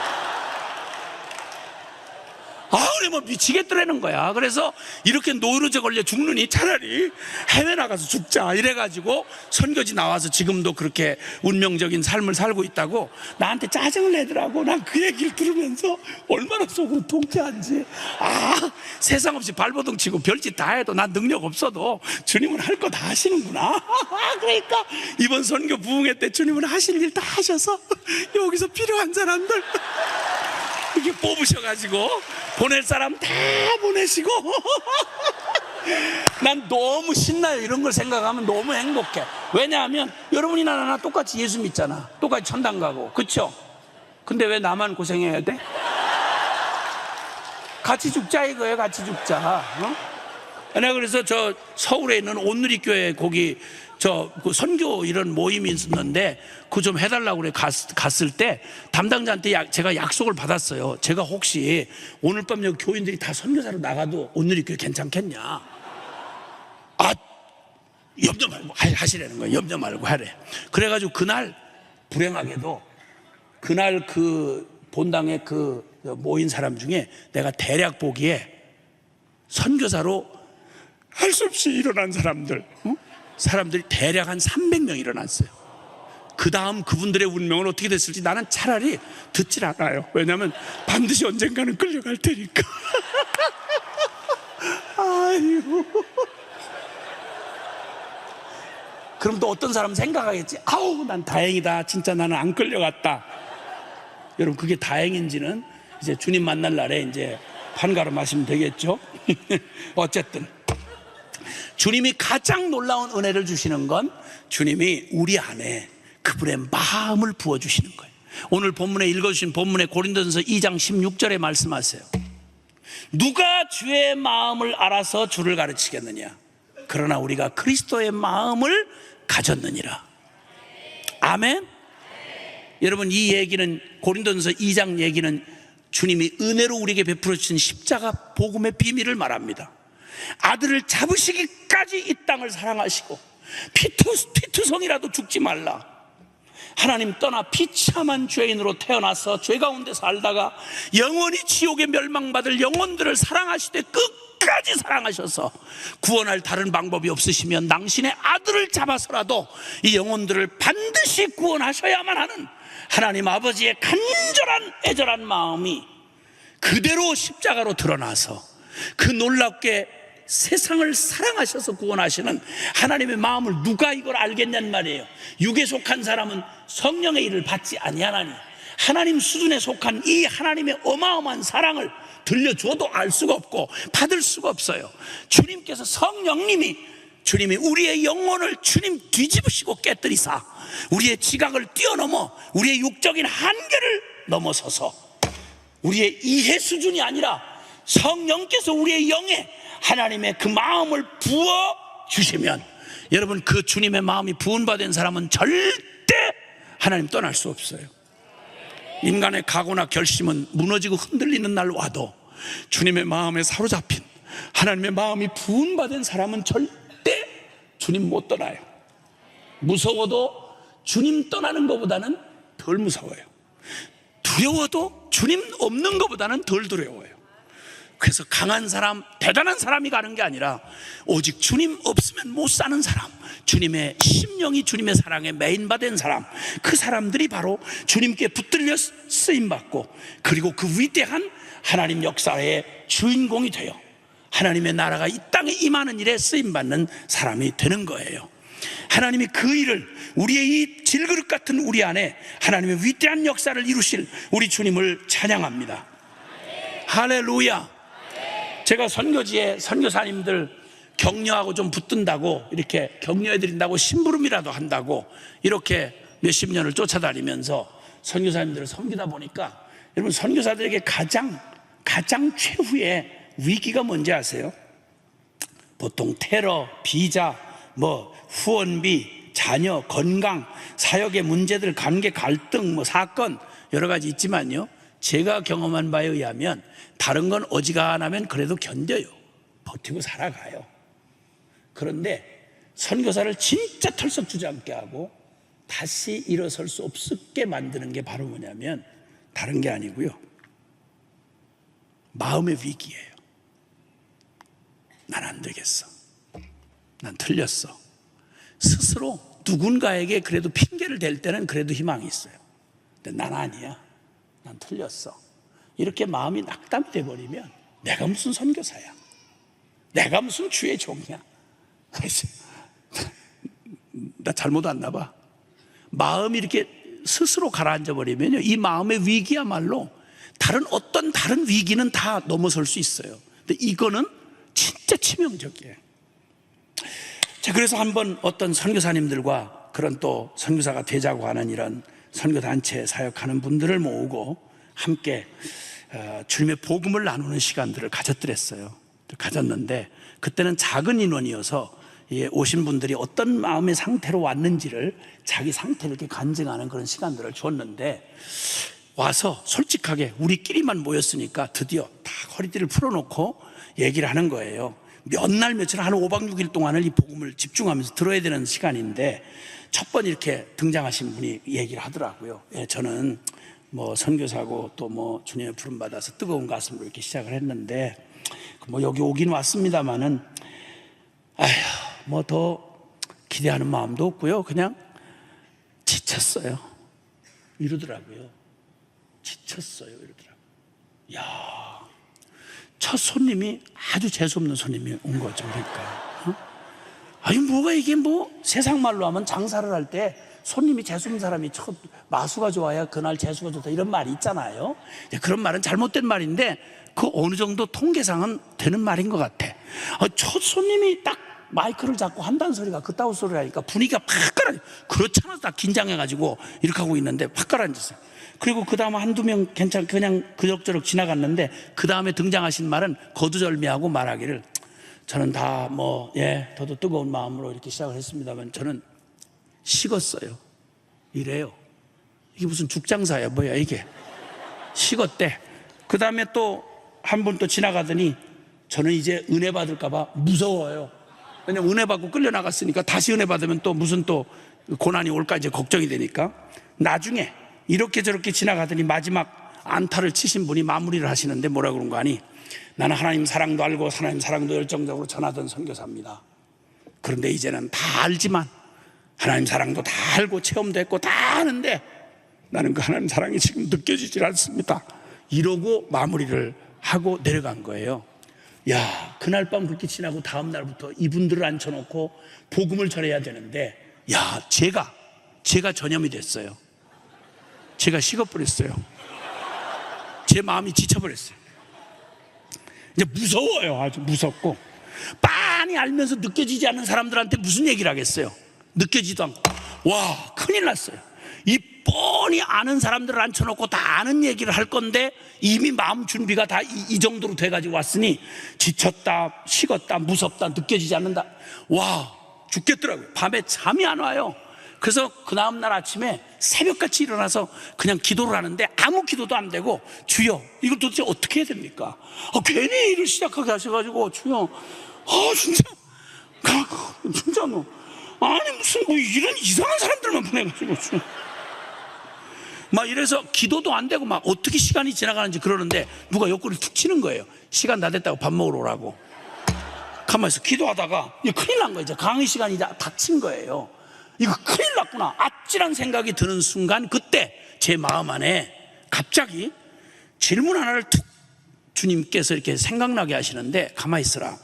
미치겠더라는 거야. 그래서 이렇게 노이로제 걸려 죽느니 차라리 해외 나가서 죽자 이래가지고 선교지 나와서 지금도 그렇게 운명적인 삶을 살고 있다고 나한테 짜증을 내더라고. 난 그 얘기를 들으면서 얼마나 속으로 통쾌한지. 세상 없이 발버둥 치고 별짓 다 해도 난 능력 없어도 주님은 할 거 다 하시는구나. 그러니까 이번 선교 부흥회 때 주님은 하실 일 다 하셔서 여기서 필요한 사람들 이렇게 뽑으셔가지고 보낼 사람 다 보내시고 난 너무 신나요. 이런 걸 생각하면 너무 행복해. 왜냐하면 여러분이나 나나 똑같이 예수 믿잖아. 똑같이 천당 가고, 그쵸? 근데 왜 나만 고생해야 돼? 같이 죽자 이거예요. 같이 죽자. 내가 그래서 저 서울에 있는 온누리교회 거기 그 선교 이런 모임이 있었는데 그거 좀 해달라고 그래. 갔을 때 담당자한테 제가 약속을 받았어요. 제가 혹시 오늘 밤 여기 교인들이 다 선교사로 나가도 온누리교회 괜찮겠냐? 염려 말고 하시라는 거예요. 염려 말고 하래. 그래가지고 그날 불행하게도 그날 그 본당에 그 모인 사람 중에 내가 대략 보기에 선교사로 할 수 없이 일어난 사람들이 대략 한 300명 일어났어요. 그 다음 그분들의 운명은 어떻게 됐을지 나는 차라리 듣질 않아요. 왜냐하면 반드시 언젠가는 끌려갈 테니까. 아이고. 그럼 또 어떤 사람은 생각하겠지. 난 다행이다. 진짜 나는 안 끌려갔다. 여러분 그게 다행인지는 이제 주님 만날 날에 이제 판가름 하시면 되겠죠. 어쨌든 주님이 가장 놀라운 은혜를 주시는 건 주님이 우리 안에 그분의 마음을 부어주시는 거예요. 오늘 본문에 읽어주신 본문의 고린도전서 2장 16절에 말씀하세요. 누가 주의 마음을 알아서 주를 가르치겠느냐? 그러나 우리가 그리스도의 마음을 가졌느니라. 아멘. 여러분 이 얘기는 고린도전서 2장 얘기는 주님이 은혜로 우리에게 베풀어 주신 십자가 복음의 비밀을 말합니다. 아들을 잡으시기까지 이 땅을 사랑하시고 피투성이라도 죽지 말라. 하나님 떠나 비참한 죄인으로 태어나서 죄 가운데 살다가 영원히 지옥에 멸망받을 영혼들을 사랑하시되 끝까지 사랑하셔서 구원할 다른 방법이 없으시면 당신의 아들을 잡아서라도 이 영혼들을 반드시 구원하셔야만 하는 하나님 아버지의 간절한 애절한 마음이 그대로 십자가로 드러나서 그 놀랍게 세상을 사랑하셔서 구원하시는 하나님의 마음을 누가 이걸 알겠냔 말이에요. 육에 속한 사람은 성령의 일을 받지 아니하나니 하나님 수준에 속한 이 하나님의 어마어마한 사랑을 들려줘도 알 수가 없고 받을 수가 없어요. 주님께서 주님이 우리의 영혼을 주님 뒤집으시고 깨뜨리사 우리의 지각을 뛰어넘어 우리의 육적인 한계를 넘어서서 우리의 이해 수준이 아니라 성령께서 우리의 영에 하나님의 그 마음을 부어주시면 여러분 그 주님의 마음이 부은받은 사람은 절대 하나님 떠날 수 없어요. 인간의 각오나 결심은 무너지고 흔들리는 날 와도 주님의 마음에 사로잡힌 하나님의 마음이 부은받은 사람은 절대 주님 못 떠나요. 무서워도 주님 떠나는 것보다는 덜 무서워요. 두려워도 주님 없는 것보다는 덜 두려워요. 그래서 강한 사람, 대단한 사람이 가는 게 아니라 오직 주님 없으면 못 사는 사람, 주님의 심령이 주님의 사랑에 매인받은 사람, 그 사람들이 바로 주님께 붙들려 쓰임받고, 그리고 그 위대한 하나님 역사의 주인공이 되어 하나님의 나라가 이 땅에 임하는 일에 쓰임받는 사람이 되는 거예요. 하나님이 그 일을, 우리의 이 질그릇 같은 우리 안에 하나님의 위대한 역사를 이루실 우리 주님을 찬양합니다. 할렐루야. 제가 선교지에 선교사님들 격려하고 좀 붙든다고, 이렇게 격려해드린다고, 심부름이라도 한다고 이렇게 몇십 년을 쫓아다니면서 선교사님들을 섬기다 보니까, 여러분, 선교사들에게 가장 최후의 위기가 뭔지 아세요? 보통 테러, 비자, 후원비, 자녀, 건강, 사역의 문제들, 관계 갈등, 사건 여러 가지 있지만요, 제가 경험한 바에 의하면 다른 건 어지간하면 그래도 견뎌요. 버티고 살아가요. 그런데 선교사를 진짜 털썩 주저앉게 하고 다시 일어설 수 없게 만드는 게 바로 뭐냐면 다른 게 아니고요, 마음의 위기예요. 난 안 되겠어. 난 틀렸어. 스스로 누군가에게 그래도 핑계를 댈 때는 그래도 희망이 있어요. 근데 난 아니야. 난 틀렸어. 이렇게 마음이 낙담이 돼버리면 내가 무슨 선교사야, 내가 무슨 주의 종이야, 나 잘못 왔나 봐. 마음이 이렇게 스스로 가라앉아 버리면요, 이 마음의 위기야말로 어떤 다른 위기는 다 넘어설 수 있어요. 근데 이거는 진짜 치명적이에요. 자, 그래서 한번 어떤 선교사님들과 그런 또 선교사가 되자고 하는 이런 선교단체에 사역하는 분들을 모으고 함께 주님의 복음을 나누는 시간들을 가졌는데, 그때는 작은 인원이어서 오신 분들이 어떤 마음의 상태로 왔는지를, 자기 상태를 이렇게 간증하는 그런 시간들을 줬는데, 와서 솔직하게 우리끼리만 모였으니까 드디어 다 허리띠를 풀어놓고 얘기를 하는 거예요. 몇 날 며칠, 한 5박 6일 동안을 이 복음을 집중하면서 들어야 되는 시간인데, 첫 번 이렇게 등장하신 분이 얘기를 하더라고요. 저는 선교사고 또 주님의 부름 받아서 뜨거운 가슴으로 이렇게 시작을 했는데, 여기 오긴 왔습니다만은 더 기대하는 마음도 없고요, 그냥 지쳤어요 이러더라고요. 지쳤어요 이러더라고요. 첫 손님이 아주 재수없는 손님이 온 거죠. 그러니까 뭐가 이게 세상 말로 하면 장사를 할 때 손님이 재수없는 사람이 첫 마수가 좋아야 그날 재수가 좋다, 이런 말이 있잖아요. 그런 말은 잘못된 말인데 그 어느 정도 통계상은 되는 말인 것 같아. 첫 손님이 딱 마이크를 잡고 한다는 소리가 그따위 소리를 하니까 분위기가 팍 가라앉아. 그렇잖아, 딱 긴장해가지고 이렇게 하고 있는데 팍 가라앉았어요. 그리고 그 다음 한두 명 그냥 그럭저럭 지나갔는데, 그 다음에 등장하신 말은 거두절미하고 말하기를, 저는 다 더도 뜨거운 마음으로 이렇게 시작을 했습니다만 저는 식었어요 이래요. 이게 무슨 죽장사야 뭐야 이게. 식었대. 그 다음에 또 한 분 또 지나가더니, 저는 이제 은혜 받을까 봐 무서워요. 왜냐면 은혜 받고 끌려나갔으니까 다시 은혜 받으면 또 무슨 또 고난이 올까 이제 걱정이 되니까. 나중에 이렇게 저렇게 지나가더니 마지막 안타를 치신 분이 마무리를 하시는데 뭐라 그런 거 아니? 나는 하나님 사랑도 알고 하나님 사랑도 열정적으로 전하던 선교사입니다. 그런데 이제는 다 알지만, 하나님 사랑도 다 알고 체험도 했고 다 아는데 나는 그 하나님 사랑이 지금 느껴지질 않습니다. 이러고 마무리를 하고 내려간 거예요. 그날 밤 그렇게 지나고 다음 날부터 이분들을 앉혀놓고 복음을 전해야 되는데, 제가 전염이 됐어요. 제가 식어버렸어요. 제 마음이 지쳐버렸어요. 이제 무서워요. 아주 무섭고, 빤히 알면서 느껴지지 않는 사람들한테 무슨 얘기를 하겠어요. 느껴지지도 않고. 큰일 났어요. 이 뻔히 아는 사람들을 앉혀놓고 다 아는 얘기를 할 건데 이미 마음 준비가 다 이 정도로 돼가지고 왔으니, 지쳤다, 식었다, 무섭다, 느껴지지 않는다. 죽겠더라고요. 밤에 잠이 안 와요. 그래서 그 다음날 아침에 새벽같이 일어나서 그냥 기도를 하는데 아무 기도도 안 되고, 주여 이걸 도대체 어떻게 해야 됩니까? 괜히 일을 시작하게 하셔가지고, 주여 진짜 아니 무슨 뭐 이런 이상한 사람들만 보내가지고 막 이래서 기도도 안 되고 막 어떻게 시간이 지나가는지 그러는데 누가 옆구리를 툭 치는 거예요. 시간 다 됐다고 밥 먹으러 오라고. 가만히 있어. 기도하다가 이거 큰일 난 거예요. 이제 강의 시간이 닥친 거예요. 이거 큰일 났구나. 아찔한 생각이 드는 순간 그때 제 마음 안에 갑자기 질문 하나를 툭 주님께서 이렇게 생각나게 하시는데, 가만히 있어라.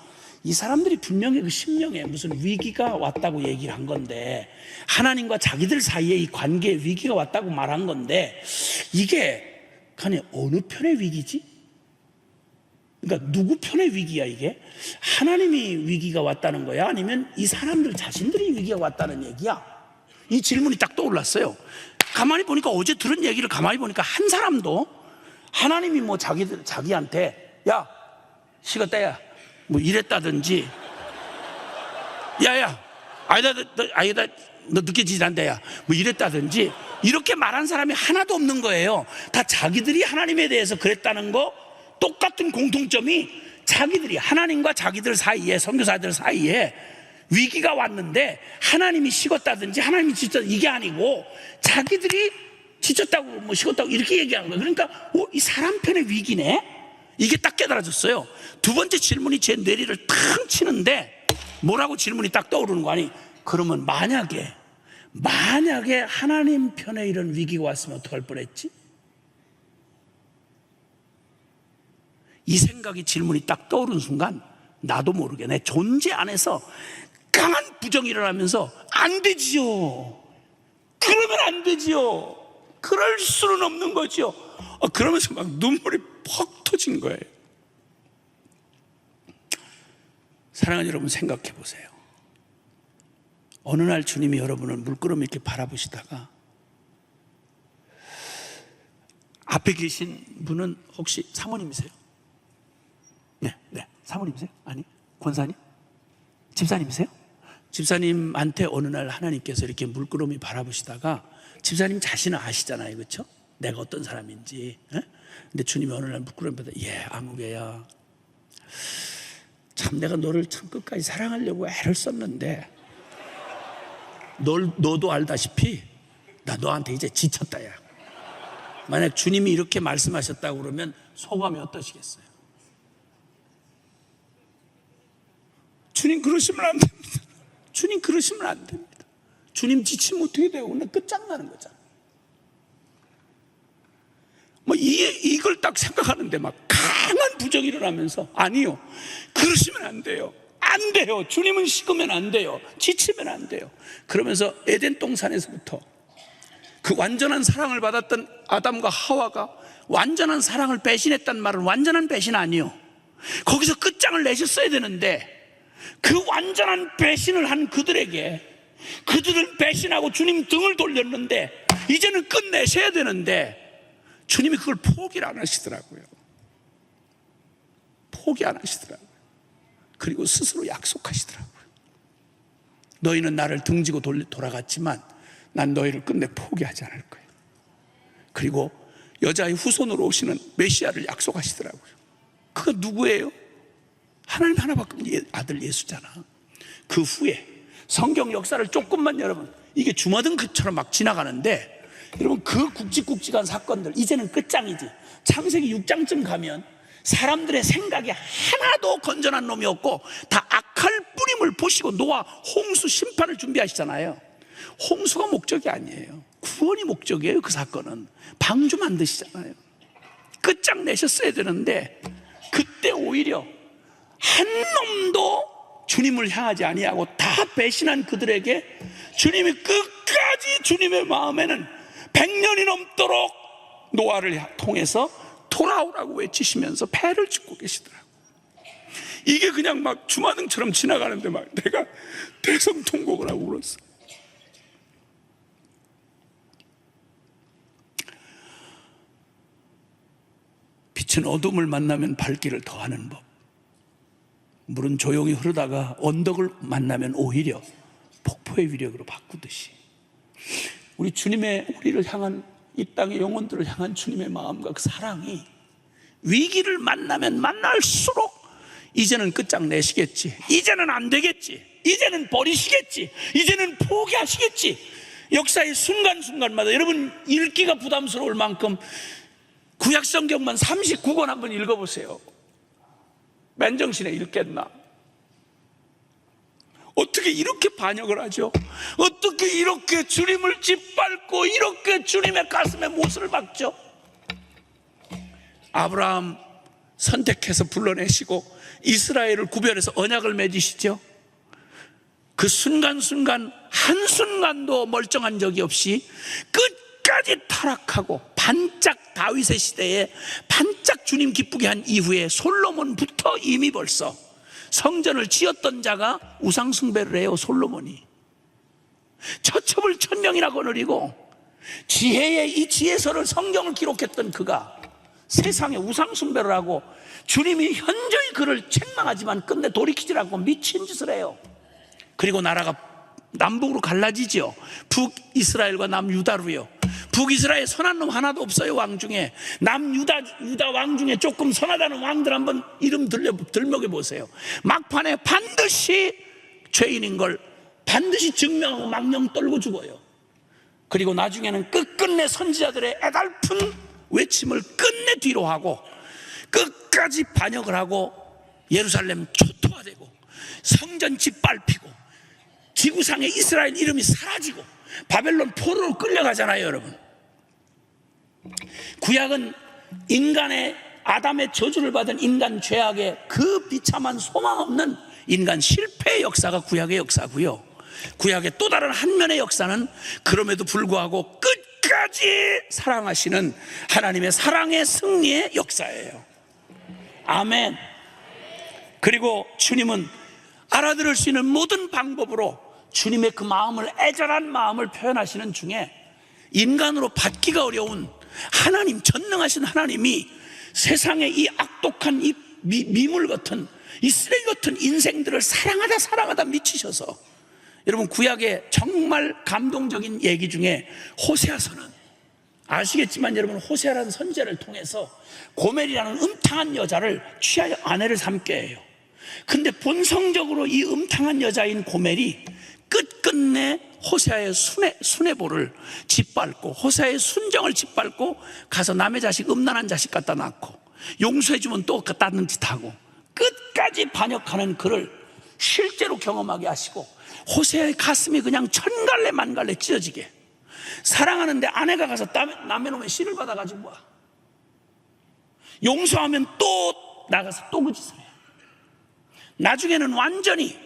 이 사람들이 분명히 그 심령에 무슨 위기가 왔다고 얘기를 한 건데, 하나님과 자기들 사이에 이 관계에 위기가 왔다고 말한 건데, 이게 간에 어느 편의 위기지? 그러니까 누구 편의 위기야 이게? 하나님이 위기가 왔다는 거야? 아니면 이 사람들 자신들이 위기가 왔다는 얘기야? 이 질문이 딱 떠올랐어요. 가만히 보니까 어제 들은 얘기를 가만히 보니까 한 사람도 하나님이 뭐 자기한테 야 식었다 야 뭐 이랬다든지, 야야 아니다 너 늦게 지난다 야 뭐 이랬다든지 이렇게 말한 사람이 하나도 없는 거예요. 다 자기들이 하나님에 대해서 그랬다는 거, 똑같은 공통점이 자기들이 하나님과 자기들 사이에, 선교사들 사이에 위기가 왔는데 하나님이 식었다든지 하나님이 지쳤다 이게 아니고 자기들이 지쳤다고 뭐 식었다고 이렇게 얘기하는 거예요. 그러니까 이 사람 편의 위기네, 이게 딱 깨달아졌어요. 두 번째 질문이 제 뇌리를 탁 치는데 뭐라고 질문이 딱 떠오르는 거 아니? 그러면 만약에 하나님 편에 이런 위기가 왔으면 어떡할 뻔했지? 이 생각이, 질문이 딱 떠오르는 순간 나도 모르게 내 존재 안에서 강한 부정이 일어나면서 안 되지요. 그러면 안 되지요. 그럴 수는 없는 거죠. 그러면서 막 눈물이 퍽 터진 거예요. 사랑하는 여러분, 생각해 보세요. 어느 날 주님이 여러분을 물끄러미 이렇게 바라보시다가 앞에 계신 분은 혹시 사모님이세요? 네, 사모님이세요? 아니, 권사님? 집사님이세요? 집사님한테 어느 날 하나님께서 이렇게 물끄러미 바라보시다가, 집사님 자신은 아시잖아요, 그렇죠? 내가 어떤 사람인지. 근데 주님이 어느 날 물끄러미 보다, 아무개야, 참 내가 너를 참 끝까지 사랑하려고 애를 썼는데 너도 알다시피 나 너한테 이제 지쳤다 야. 만약 주님이 이렇게 말씀하셨다고 그러면 소감이 어떠시겠어요? 주님 그러시면 안 됩니다. 주님 그러시면 안 됩니다. 주님 지치면 어떻게 돼요? 오늘 끝장나는 거잖아. 뭐 이걸 딱 생각하는데 막 강한 부정이 일어나면서, 아니요, 그러시면 안 돼요. 안 돼요. 주님은 식으면 안 돼요. 지치면 안 돼요. 그러면서 에덴 동산에서부터 그 완전한 사랑을 받았던 아담과 하와가 완전한 사랑을 배신했단 말은 완전한 배신 아니요, 거기서 끝장을 내셨어야 되는데, 그 완전한 배신을 한 그들에게, 그들을 배신하고 주님 등을 돌렸는데 이제는 끝내셔야 되는데 주님이 그걸 포기를 안 하시더라고요. 포기 안 하시더라고요. 그리고 스스로 약속하시더라고요. 너희는 나를 등지고 돌아갔지만 난 너희를 끝내 포기하지 않을 거예요. 그리고 여자의 후손으로 오시는 메시아를 약속하시더라고요. 그가 누구예요? 하나님 하나밖에 없는 아들 예수잖아. 그 후에 성경 역사를 조금만, 여러분, 이게 주마등처럼 막 지나가는데, 여러분, 그 굵직굵직한 사건들 이제는 끝장이지. 창세기 6장쯤 가면 사람들의 생각에 하나도 건전한 놈이 없고 다 악할 뿌림을 보시고 노아 홍수 심판을 준비하시잖아요. 홍수가 목적이 아니에요. 구원이 목적이에요. 그 사건은 방주 만드시잖아요. 끝장내셨어야 되는데 그때 오히려 한 놈도 주님을 향하지 아니하고 다 배신한 그들에게 주님이 끝까지, 주님의 마음에는 100년이 넘도록 노아를 통해서 돌아오라고 외치시면서 배를 짓고 계시더라고요. 이게 그냥 막 주마등처럼 지나가는데 막 내가 대성통곡을 하고 울었어. 빛은 어둠을 만나면 밝기를 더하는 법. 물은 조용히 흐르다가 언덕을 만나면 오히려 폭포의 위력으로 바꾸듯이, 우리 주님의, 우리를 향한, 이 땅의 영혼들을 향한 주님의 마음과 그 사랑이 위기를 만나면 만날수록 이제는 끝장내시겠지, 이제는 안 되겠지, 이제는 버리시겠지, 이제는 포기하시겠지. 역사의 순간순간마다 여러분 읽기가 부담스러울 만큼 구약성경만 39권 한번 읽어보세요. 맨정신에 읽겠나? 어떻게 이렇게 반역을 하죠? 어떻게 이렇게 주님을 짓밟고 이렇게 주님의 가슴에 못을 박죠? 아브라함 선택해서 불러내시고 이스라엘을 구별해서 언약을 맺으시죠. 그 순간순간 한순간도 멀쩡한 적이 없이 끝까지 타락하고 반짝 다윗의 시대에 반짝 주님 기쁘게 한 이후에 솔로몬부터 이미 벌써 성전을 지었던 자가 우상 숭배를 해요. 솔로몬이 처첩을 1000명이나 거느리고 지혜의 이 지혜서를 성경을 기록했던 그가 세상에 우상 숭배를 하고 주님이 현저히 그를 책망하지만 끝내 돌이키지 않고 미친 짓을 해요. 그리고 나라가 남북으로 갈라지죠. 북이스라엘과 남유다로요. 북이스라엘 선한 놈 하나도 없어요. 왕 중에 남유다 왕 중에 조금 선하다는 왕들 한번 이름 들먹여 보세요. 막판에 반드시 죄인인 걸 반드시 증명하고 망령 떨고 죽어요. 그리고 나중에는 끝끝내 선지자들의 애달픈 외침을 끝내 뒤로 하고 끝까지 반역을 하고 예루살렘 초토화되고 성전 짓밟히고 지구상에 이스라엘 이름이 사라지고 바벨론 포로로 끌려가잖아요. 여러분, 구약은 인간의 아담의 저주를 받은 인간 죄악의 그 비참한 소망 없는 인간 실패의 역사가 구약의 역사고요. 구약의 또 다른 한 면의 역사는 그럼에도 불구하고 끝까지 사랑하시는 하나님의 사랑의 승리의 역사예요. 아멘. 그리고 주님은 알아들을 수 있는 모든 방법으로 주님의 그 마음을, 애절한 마음을 표현하시는 중에 인간으로 받기가 어려운 하나님, 전능하신 하나님이 세상의 이 악독한 이 미물 같은 이 쓰레기 같은 인생들을 사랑하다 미치셔서, 여러분 구약의 정말 감동적인 얘기 중에 호세아서는 아시겠지만 여러분, 호세아라는 선지자를 통해서 고멜이라는 음탕한 여자를 취하여 아내를 삼게 해요. 근데 본성적으로 이 음탕한 여자인 고멜이 끝끝내 호세아의 수뇌보를 짓밟고 호세아의 순정을 짓밟고 가서 남의 자식, 음란한 자식 갖다 낳고 용서해주면 또 다른 짓 하고 끝까지 반역하는 그를 실제로 경험하게 하시고 호세아의 가슴이 그냥 천갈래 만갈래 찢어지게, 사랑하는데 아내가 가서 남의 놈의 씨를 받아가지고 와, 용서하면 또 나가서 또 그 짓을 해요. 나중에는 완전히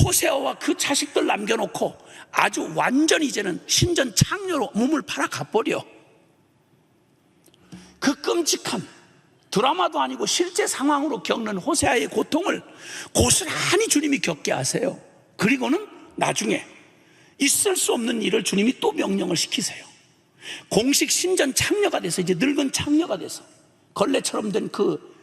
호세아와 그 자식들 남겨놓고 아주 완전히 이제는 신전 창녀로 몸을 팔아 가버려. 그 끔찍한 드라마도 아니고 실제 상황으로 겪는 호세아의 고통을 고스란히 주님이 겪게 하세요. 그리고는 나중에 있을 수 없는 일을 주님이 또 명령을 시키세요. 공식 신전 창녀가 돼서, 이제 늙은 창녀가 돼서 걸레처럼 된 그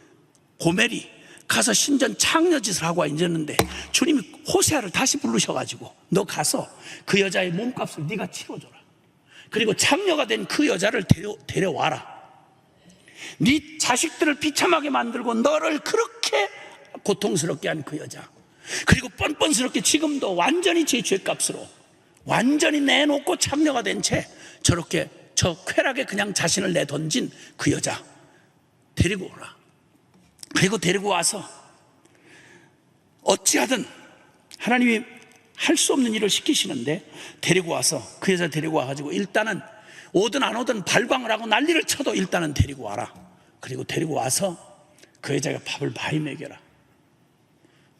고멜이 가서 신전 창녀 짓을 하고 앉았는데 주님이 호세아를 다시 부르셔가지고 너 가서 그 여자의 몸값을 네가 치러줘라. 그리고 창녀가 된 그 여자를 데려와라. 네 자식들을 비참하게 만들고 너를 그렇게 고통스럽게 한 그 여자, 그리고 뻔뻔스럽게 지금도 완전히 제 죄값으로 완전히 내놓고 창녀가 된 채 저렇게 저 쾌락에 그냥 자신을 내던진 그 여자 데리고 오라. 그리고 데리고 와서 어찌하든 하나님이 할 수 없는 일을 시키시는데 데리고 와서 그 여자 데리고 와가지고 일단은 오든 안 오든 발광을 하고 난리를 쳐도 일단은 데리고 와라. 그리고 데리고 와서 그 여자가 밥을 많이 먹여라.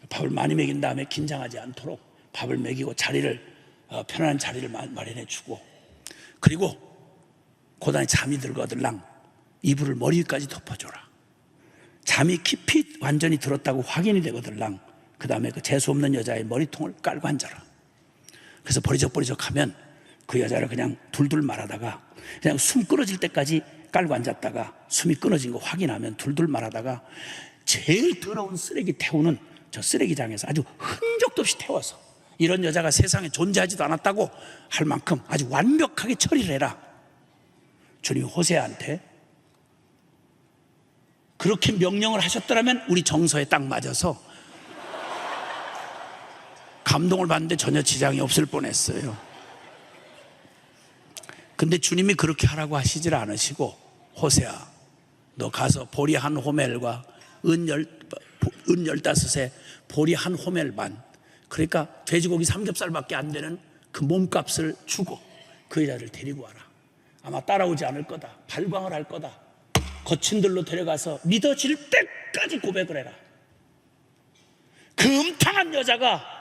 밥을 많이 먹인 다음에 긴장하지 않도록 밥을 먹이고 편안한 자리를 마련해 주고, 그리고 고단히 잠이 들거들랑 이불을 머리 위까지 덮어줘라. 잠이 깊이 완전히 들었다고 확인이 되거들랑 그 다음에 그 재수없는 여자의 머리통을 깔고 앉아라. 그래서 버리적버리적 하면 그 여자를 그냥 둘둘 말하다가 그냥 숨 끊어질 때까지 깔고 앉았다가 숨이 끊어진 거 확인하면 둘둘 말하다가 제일 더러운 쓰레기 태우는 저 쓰레기장에서 아주 흔적도 없이 태워서 이런 여자가 세상에 존재하지도 않았다고 할 만큼 아주 완벽하게 처리를 해라. 주님이 호세아한테 그렇게 명령을 하셨더라면 우리 정서에 딱 맞아서 감동을 받는데 전혀 지장이 없을 뻔했어요. 근데 주님이 그렇게 하라고 하시질 않으시고, 호세아, 너 가서 보리 한 호멜과 은 15에 보리 한 호멜 반, 그러니까 돼지고기 삼겹살밖에 안 되는 그 몸값을 주고 그 여자를 데리고 와라. 아마 따라오지 않을 거다. 발광을 할 거다. 거친들로 데려가서 믿어질 때까지 고백을 해라. 그 음탕한 여자가,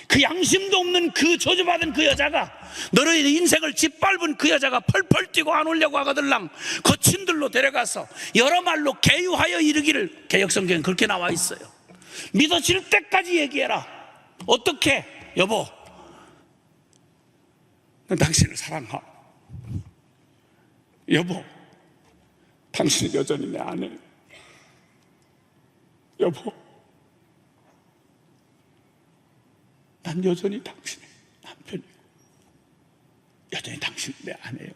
그 양심도 없는 그 저주받은 그 여자가, 너의 인생을 짓밟은 그 여자가 펄펄 뛰고 안 오려고 하거들랑 거친들로 데려가서 여러 말로 개유하여 이르기를, 개역성경에 그렇게 나와 있어요. 믿어질 때까지 얘기해라. 어떻게? 여보, 난 당신을 사랑하. 여보, 당신은 여전히 내 아내. 여보, 난 여전히 당신의 남편이고 여전히 당신은 내 아내예요.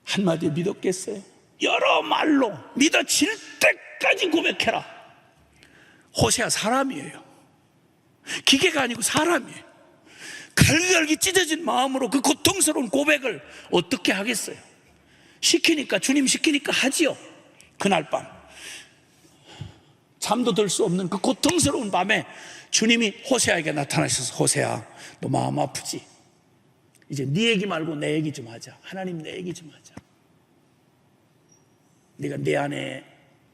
한마디에 믿었겠어요? 여러 말로 믿어질 때까지 고백해라. 호세아 사람이에요. 기계가 아니고 사람이에요. 갈기갈기 찢어진 마음으로 그 고통스러운 고백을 어떻게 하겠어요? 시키니까, 주님 시키니까 하지요. 그날 밤 잠도 들 수 없는 그 고통스러운 밤에 주님이 호세아에게 나타나셔서, 호세아, 너 마음 아프지? 이제 네 얘기 말고 내 얘기 좀 하자. 하나님, 내 얘기 좀 하자. 네가 내 아내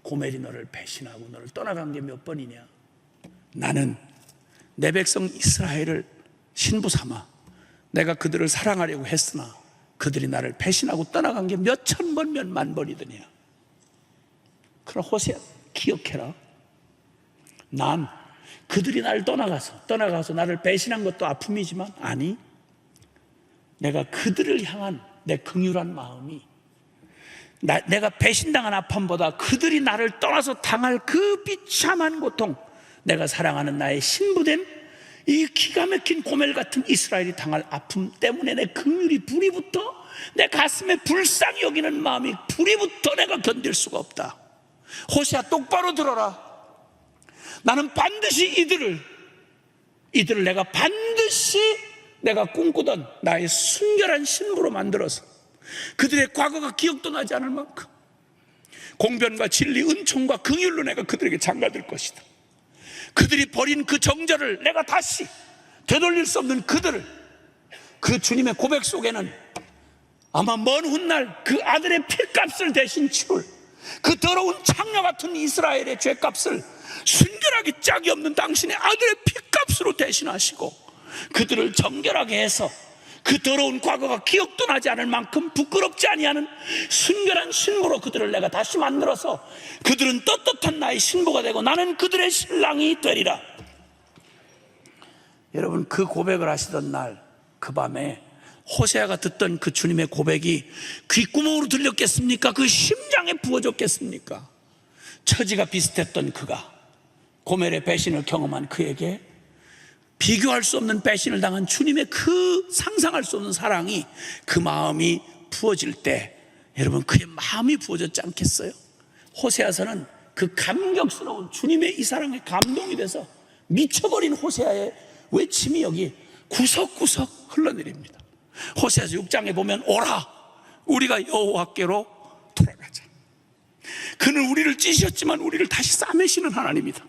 고멜이 너를 배신하고 너를 떠나간 게 몇 번이냐? 나는 내 백성 이스라엘을 신부 삼아 내가 그들을 사랑하려고 했으나 그들이 나를 배신하고 떠나간 게 몇 천 번, 몇 만 번이더냐. 그러나 호세아, 기억해라. 난 그들이 나를 떠나가서 나를 배신한 것도 아픔이지만, 아니, 내가 그들을 향한 내 긍휼한 마음이, 내가 배신당한 아픔보다 그들이 나를 떠나서 당할 그 비참한 고통, 내가 사랑하는 나의 신부된 이 기가 막힌 고멜 같은 이스라엘이 당할 아픔 때문에 내 긍휼이 불이 붙어, 내 가슴에 불쌍히 여기는 마음이 불이 붙어 내가 견딜 수가 없다. 호세아, 똑바로 들어라. 나는 반드시 이들을 내가 반드시 내가 꿈꾸던 나의 순결한 신부로 만들어서 그들의 과거가 기억도 나지 않을 만큼 공변과 진리, 은총과 긍휼로 내가 그들에게 장가들 것이다. 그들이 버린 그 정절을 내가 다시 되돌릴 수 없는 그들을, 그 주님의 고백 속에는 아마 먼 훗날 그 아들의 피값을 대신 치룰 그 더러운 창녀 같은 이스라엘의 죄값을 순결하게 짝이 없는 당신의 아들의 피값으로 대신하시고 그들을 정결하게 해서 그 더러운 과거가 기억도 나지 않을 만큼 부끄럽지 아니하는 순결한 신부로 그들을 내가 다시 만들어서 그들은 떳떳한 나의 신부가 되고 나는 그들의 신랑이 되리라. 여러분, 그 고백을 하시던 날, 그 밤에 호세아가 듣던 그 주님의 고백이 귓구멍으로 들렸겠습니까? 그 심장에 부어졌겠습니까? 처지가 비슷했던 그가, 고멜의 배신을 경험한 그에게 비교할 수 없는 배신을 당한 주님의 그 상상할 수 없는 사랑이, 그 마음이 부어질 때, 여러분, 그의 마음이 부어졌지 않겠어요? 호세아서는 그 감격스러운 주님의 이 사랑에 감동이 돼서 미쳐버린 호세아의 외침이 여기 구석구석 흘러내립니다. 호세아서 6장에 보면, 오라, 우리가 여호와께로 돌아가자. 그는 우리를 찢으셨지만 우리를 다시 싸매시는 하나님이다.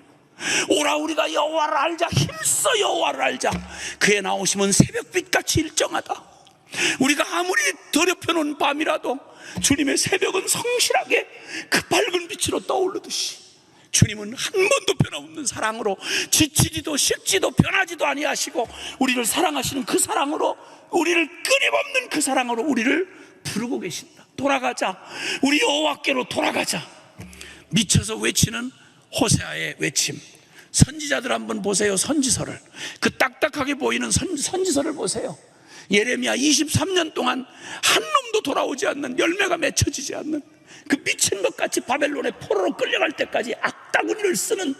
오라, 우리가 여호와를 알자. 힘써 여호와를 알자. 그의 나오심은 새벽빛같이 일정하다. 우리가 아무리 더럽혀놓은 밤이라도 주님의 새벽은 성실하게 그 밝은 빛으로 떠오르듯이 주님은 한 번도 변함없는 사랑으로 지치지도 식지도 변하지도 아니하시고 우리를 사랑하시는 그 사랑으로, 우리를 끊임없는 그 사랑으로 우리를 부르고 계신다. 돌아가자. 우리 여호와께로 돌아가자. 미쳐서 외치는 호세아의 외침. 선지자들 한번 보세요. 선지서를, 그 딱딱하게 보이는 선지서를 보세요. 예레미야 23년 동안 한 놈도 돌아오지 않는, 열매가 맺혀지지 않는 그 미친 것 같이 바벨론의 포로로 끌려갈 때까지 악다구니를 쓰는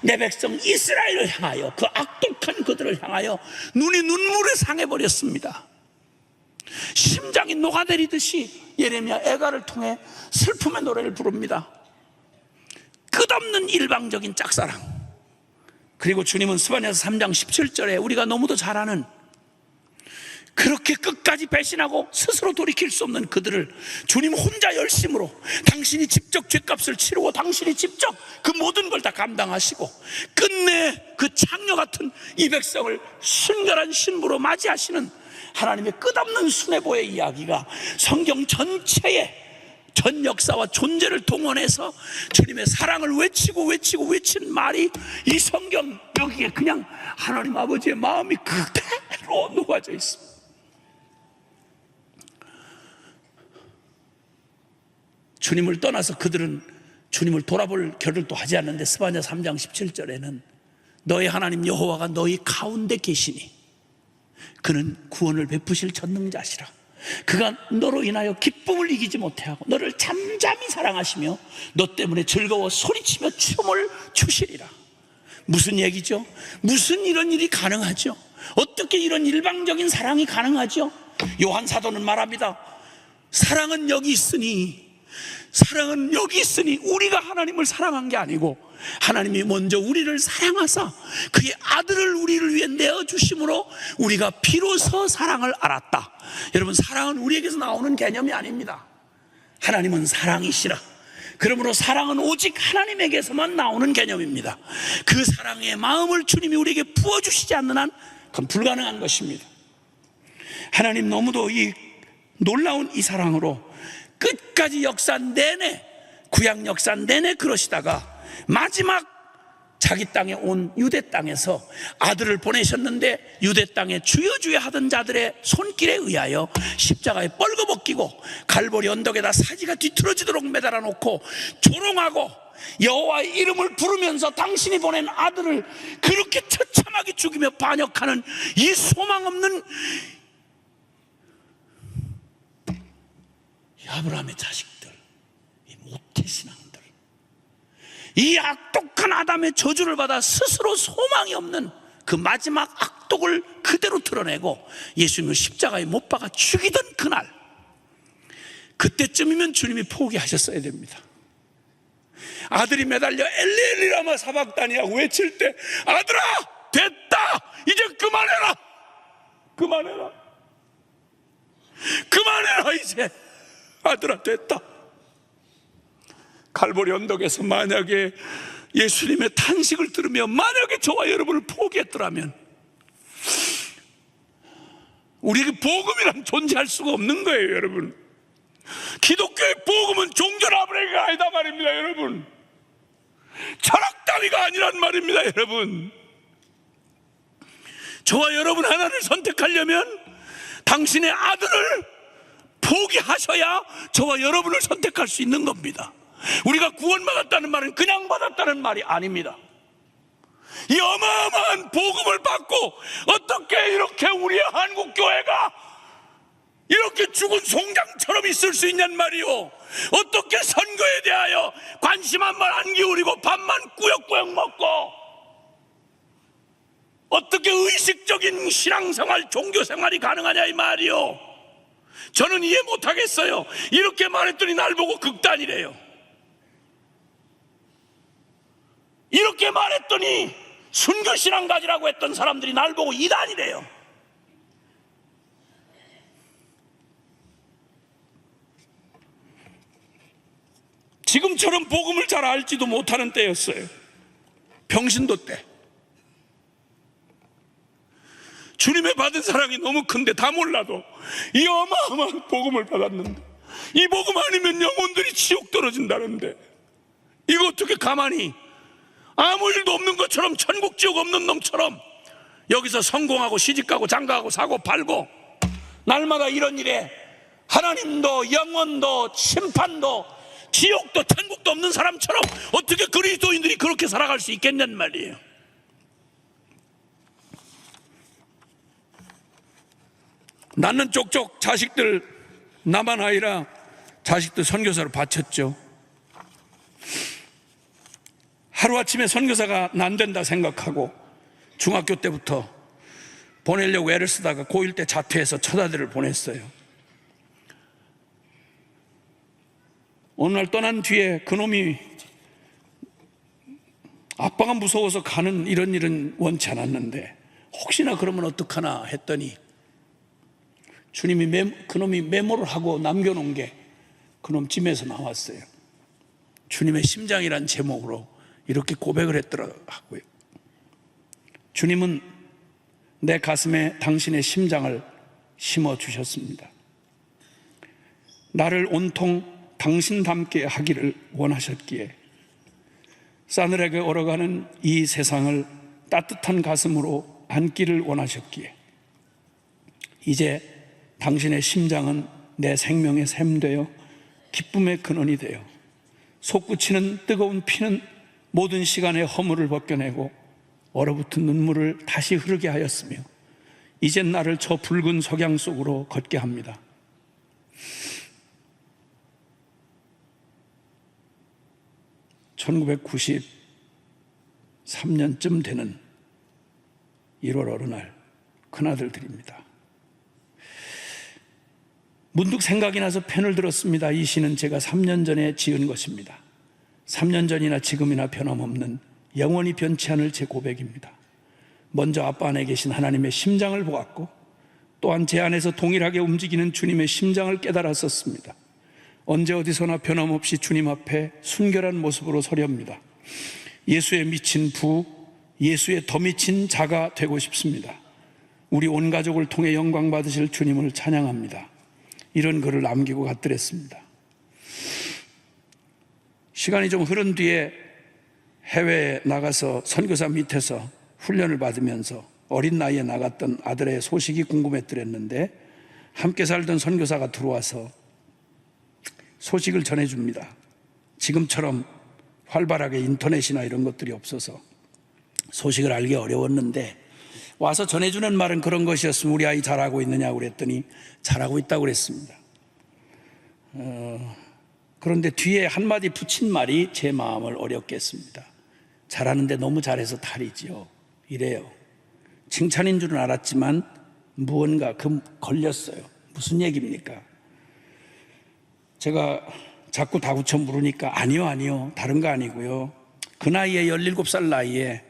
내 백성 이스라엘을 향하여, 그 악독한 그들을 향하여 눈이 눈물에 상해버렸습니다. 심장이 녹아내리듯이 예레미야 애가를 통해 슬픔의 노래를 부릅니다. 끝없는 일방적인 짝사랑, 그리고 주님은 스바냐서 3장 17절에 우리가 너무도 잘 아는, 그렇게 끝까지 배신하고 스스로 돌이킬 수 없는 그들을 주님 혼자 열심으로 당신이 직접 죗값을 치르고 당신이 직접 그 모든 걸 다 감당하시고 끝내 그 창녀 같은 이 백성을 순결한 신부로 맞이하시는 하나님의 끝없는 수뇌보의 이야기가 성경 전체의 전 역사와 존재를 동원해서 주님의 사랑을 외치는 말이 이 성경 여기에 그냥 하나님 아버지의 마음이 그대로 녹아져 있습니다. 주님을 떠나서 그들은 주님을 돌아볼 겨를도 하지 않는데 스바냐 3장 17절에는 너희 하나님 여호와가 너희 가운데 계시니 그는 구원을 베푸실 전능자시라. 그가 너로 인하여 기쁨을 이기지 못하고 너를 잠잠히 사랑하시며 너 때문에 즐거워 소리치며 춤을 추시리라. 무슨 얘기죠? 무슨 이런 일이 가능하죠? 어떻게 이런 일방적인 사랑이 가능하죠? 요한 사도는 말합니다. 사랑은 여기 있으니 우리가 하나님을 사랑한 게 아니고 하나님이 먼저 우리를 사랑하사 그의 아들을 우리를 위해 내어주심으로 우리가 비로소 사랑을 알았다. 여러분, 사랑은 우리에게서 나오는 개념이 아닙니다. 하나님은 사랑이시라. 그러므로 사랑은 오직 하나님에게서만 나오는 개념입니다. 그 사랑의 마음을 주님이 우리에게 부어주시지 않는 한 그건 불가능한 것입니다. 하나님 너무도 이 놀라운 이 사랑으로 끝까지 역사 내내, 구약 역사 내내 그러시다가 마지막 자기 땅에 온 유대 땅에서 아들을 보내셨는데 유대 땅에 주여 하던 자들의 손길에 의하여 십자가에 뻘거벗기고 갈보리 언덕에다 사지가 뒤틀어지도록 매달아 놓고 조롱하고 여호와의 이름을 부르면서 당신이 보낸 아들을 그렇게 처참하게 죽이며 반역하는 이 소망 없는 아브라함의 자식들, 이 모태신앙들, 이 악독한 아담의 저주를 받아 스스로 소망이 없는 그 마지막 악독을 그대로 드러내고 예수님을 십자가에 못 박아 죽이던 그날, 그때쯤이면 주님이 포기하셨어야 됩니다. 아들이 매달려 엘리 라마 사박다니하고 외칠 때 아들아 됐다, 이제 그만해라 이제 아들아 됐다. 갈보리 언덕에서 만약에 예수님의 탄식을 들으며 만약에 저와 여러분을 포기했더라면 우리에게 복음이란 존재할 수가 없는 거예요. 여러분, 기독교의 복음은 종교라브레가 아니다 말입니다. 여러분, 철학 따위가 아니란 말입니다. 여러분, 저와 여러분 하나를 선택하려면 당신의 아들을 포기하셔야 저와 여러분을 선택할 수 있는 겁니다. 우리가 구원받았다는 말은 그냥 받았다는 말이 아닙니다. 이 어마어마한 복음을 받고 어떻게 이렇게 우리의 한국교회가 이렇게 죽은 송장처럼 있을 수 있냔 말이요. 어떻게 선거에 대하여 관심 한 번 안 기울이고 밥만 꾸역꾸역 먹고 어떻게 의식적인 신앙생활, 종교생활이 가능하냐 이 말이요. 저는 이해 못하겠어요. 이렇게 말했더니 날 보고 극단이래요. 이렇게 말했더니 순교신앙 가지라고 했던 사람들이 날 보고 이단이래요. 지금처럼 복음을 잘 알지도 못하는 때였어요. 병신도 때. 주님의 받은 사랑이 너무 큰데 다 몰라도 이 어마어마한 복음을 받았는데, 이 복음 아니면 영혼들이 지옥 떨어진다는데 이거 어떻게 가만히 아무 일도 없는 것처럼, 천국 지옥 없는 놈처럼 여기서 성공하고 시집가고 장가가고 사고 팔고 날마다 이런 일에 하나님도 영원도 심판도 지옥도 천국도 없는 사람처럼 어떻게 그리스도인들이 그렇게 살아갈 수 있겠냔 말이에요. 낳는 쪽쪽 자식들, 나만 아니라 자식들 선교사로 바쳤죠. 하루아침에 선교사가 난된다 생각하고 중학교 때부터 보내려고 애를 쓰다가 고1 때 자퇴해서 처자들을 보냈어요. 어느 날 떠난 뒤에 그놈이 아빠가 무서워서 가는 이런 일은 원치 않았는데 혹시나 그러면 어떡하나 했더니 주님이 그놈이 메모를 하고 남겨놓은 게 그놈 찜에서 나왔어요. 주님의 심장이란 제목으로 이렇게 고백을 했더라고요. 주님은 내 가슴에 당신의 심장을 심어주셨습니다. 나를 온통 당신답게 하기를 원하셨기에 싸늘하게 얼어가는 이 세상을 따뜻한 가슴으로 안기를 원하셨기에 이제 당신의 심장은 내 생명의 샘되어 기쁨의 근원이 되어 솟구치는 뜨거운 피는 모든 시간의 허물을 벗겨내고 얼어붙은 눈물을 다시 흐르게 하였으며 이젠 나를 저 붉은 석양 속으로 걷게 합니다. (1993년쯤) 되는 1월 어느 날 큰아들 드립니다. 문득 생각이 나서 펜을 들었습니다. 이 시는 제가 3년 전에 지은 것입니다. 3년 전이나 지금이나 변함없는 영원히 변치 않을 제 고백입니다. 먼저 아빠 안에 계신 하나님의 심장을 보았고 또한 제 안에서 동일하게 움직이는 주님의 심장을 깨달았었습니다. 언제 어디서나 변함없이 주님 앞에 순결한 모습으로 서렵니다. 예수에 미친 부, 예수에 더 미친 자가 되고 싶습니다. 우리 온 가족을 통해 영광 받으실 주님을 찬양합니다. 이런 글을 남기고 갔더랬습니다. 시간이 좀 흐른 뒤에 해외에 나가서 선교사 밑에서 훈련을 받으면서 어린 나이에 나갔던 아들의 소식이 궁금했더랬는데 함께 살던 선교사가 들어와서 소식을 전해줍니다. 지금처럼 활발하게 인터넷이나 이런 것들이 없어서 소식을 알기 어려웠는데 와서 전해주는 말은 그런 것이었으면 우리 아이 잘하고 있느냐고 그랬더니 잘하고 있다고 그랬습니다. 그런데 뒤에 한마디 붙인 말이 제 마음을 어렵게 했습니다. 잘하는데 너무 잘해서 탈이지요. 이래요. 칭찬인 줄은 알았지만 무언가 걸렸어요. 무슨 얘기입니까? 제가 자꾸 다구쳐 물으니까 아니요 다른 거 아니고요. 그 나이에 17살 나이에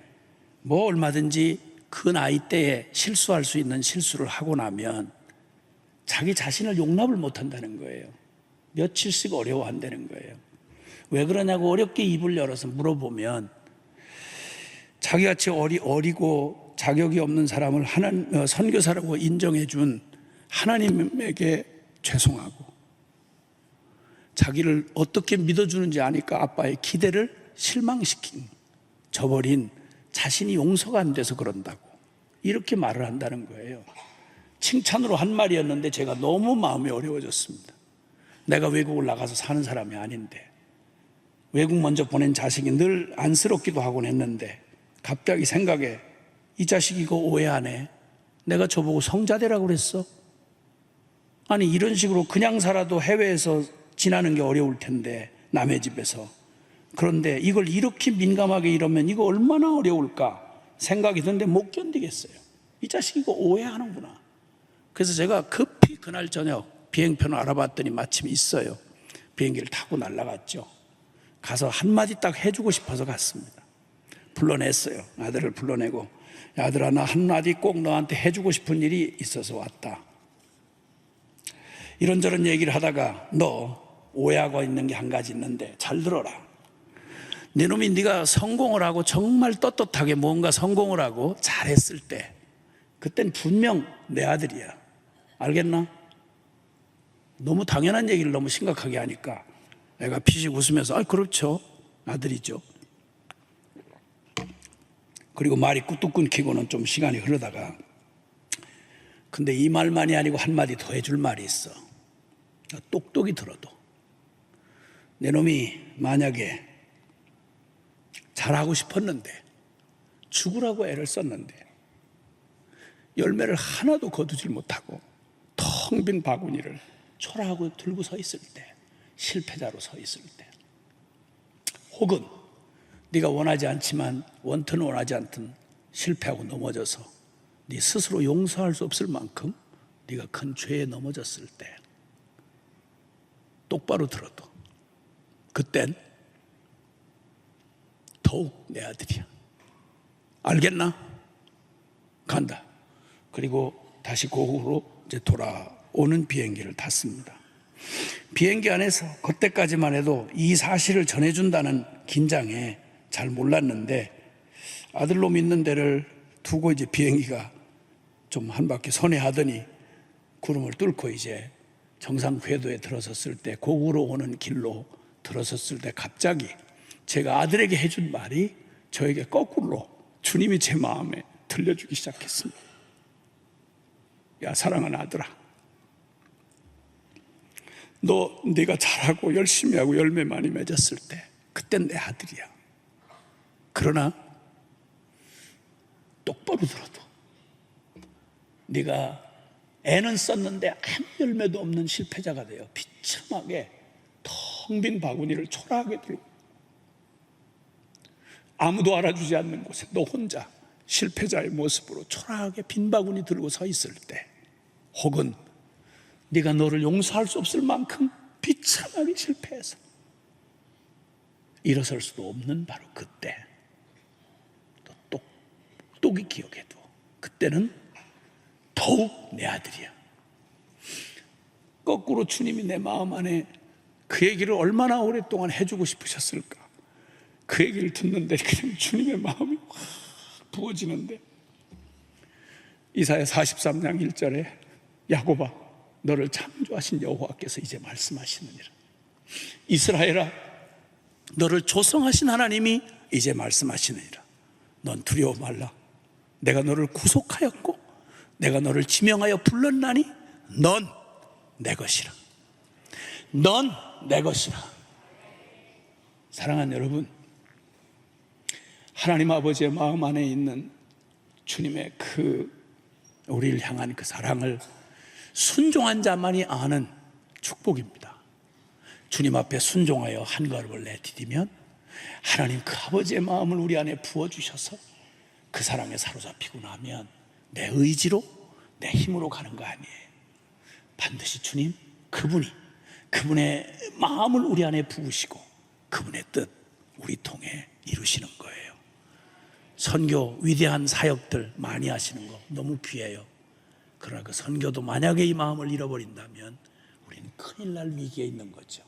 뭐 얼마든지 그 나이 때에 실수할 수 있는 실수를 하고 나면 자기 자신을 용납을 못한다는 거예요. 며칠씩 어려워한다는 거예요. 왜 그러냐고 어렵게 입을 열어서 물어보면 자기같이 어리고 자격이 없는 사람을 선교사라고 인정해 준 하나님에게 죄송하고 자기를 어떻게 믿어주는지 아니까 아빠의 기대를 실망시킨 저버린 자신이 용서가 안 돼서 그런다고 이렇게 말을 한다는 거예요. 칭찬으로 한 말이었는데 제가 너무 마음이 어려워졌습니다. 내가 외국을 나가서 사는 사람이 아닌데 외국 먼저 보낸 자식이 늘 안쓰럽기도 하곤 했는데 갑자기 생각에 이 자식 이거 오해하네. 내가 저보고 성자대라고 그랬어? 아니 이런 식으로 그냥 살아도 해외에서 지나는 게 어려울 텐데 남의 집에서 그런데 이걸 이렇게 민감하게 이러면 이거 얼마나 어려울까 생각이 드는데 못 견디겠어요. 이 자식 이거 오해하는구나. 그래서 제가 급히 그날 저녁 비행편을 알아봤더니 마침 있어요. 비행기를 타고 날아갔죠. 가서 한마디 딱 해주고 싶어서 갔습니다. 불러냈어요. 아들을 불러내고 아들아 나 한마디 꼭 너한테 해주고 싶은 일이 있어서 왔다. 이런저런 얘기를 하다가 너 오해하고 있는 게 한 가지 있는데 잘 들어라. 네 놈이 네가 성공을 하고 정말 떳떳하게 뭔가 성공을 하고 잘했을 때 그땐 분명 내 아들이야. 알겠나? 너무 당연한 얘기를 너무 심각하게 하니까 애가 피식 웃으면서 그렇죠. 아들이죠. 그리고 말이 뚝뚝 끊기고는 좀 시간이 흐르다가 근데 이 말만이 아니고 한마디 더 해줄 말이 있어. 똑똑히 들어도 내 놈이 만약에 잘하고 싶었는데 죽으라고 애를 썼는데 열매를 하나도 거두질 못하고 텅 빈 바구니를 초라하고 들고 서 있을 때 실패자로 서 있을 때 혹은 네가 원하지 않지만 원튼 원하지 않든 실패하고 넘어져서 네 스스로 용서할 수 없을 만큼 네가 큰 죄에 넘어졌을 때 똑바로 들어도 그땐 더욱 내 아들이야. 알겠나? 간다. 그리고 다시 고국으로 이제 돌아오는 비행기를 탔습니다. 비행기 안에서 그때까지만 해도 이 사실을 전해준다는 긴장에 잘 몰랐는데, 아들놈 있는 데를 두고 이제 비행기가 좀 한 바퀴 선회하더니 구름을 뚫고 이제 정상 궤도에 들어섰을 때, 고국으로 오는 길로 들어섰을 때 갑자기 제가 아들에게 해준 말이 저에게 거꾸로 주님이 제 마음에 들려주기 시작했습니다. 야, 사랑하는 아들아, 네가 잘하고 열심히 하고 열매 많이 맺었을 때 그땐 내 아들이야. 그러나 똑바로 들어도 네가 애는 썼는데 아무 열매도 없는 실패자가 되어 비참하게 텅 빈 바구니를 초라하게 들고 아무도 알아주지 않는 곳에 너 혼자 실패자의 모습으로 초라하게 빈 바구니 들고 서 있을 때, 혹은 네가 너를 용서할 수 없을 만큼 비참하게 실패해서 일어설 수도 없는 바로 그때, 또 똑똑히 기억해도 그때는 더욱 내 아들이야. 거꾸로 주님이 내 마음 안에 그 얘기를 얼마나 오랫동안 해주고 싶으셨을까. 그 얘기를 듣는데 그냥 주님의 마음이 확 부어지는데, 이사야 43장 1절에 야곱아, 너를 창조하신 여호와께서 이제 말씀하시느니라. 이스라엘아, 너를 조성하신 하나님이 이제 말씀하시느니라. 넌 두려워 말라. 내가 너를 구속하였고 내가 너를 지명하여 불렀나니 넌 내 것이라. 넌 내 것이라. 사랑하는 여러분, 하나님 아버지의 마음 안에 있는 주님의 그 우리를 향한 그 사랑을 순종한 자만이 아는 축복입니다. 주님 앞에 순종하여 한 걸음을 내디디면 하나님 그 아버지의 마음을 우리 안에 부어주셔서 그 사랑에 사로잡히고 나면 내 의지로 내 힘으로 가는 거 아니에요. 반드시 주님 그분의 마음을 우리 안에 부으시고 그분의 뜻 우리 통해 이루시는 거예요. 선교 위대한 사역들 많이 하시는 거 너무 귀해요. 그러나 그 선교도 만약에 이 마음을 잃어버린다면 우리는 큰일 날 위기에 있는 거죠.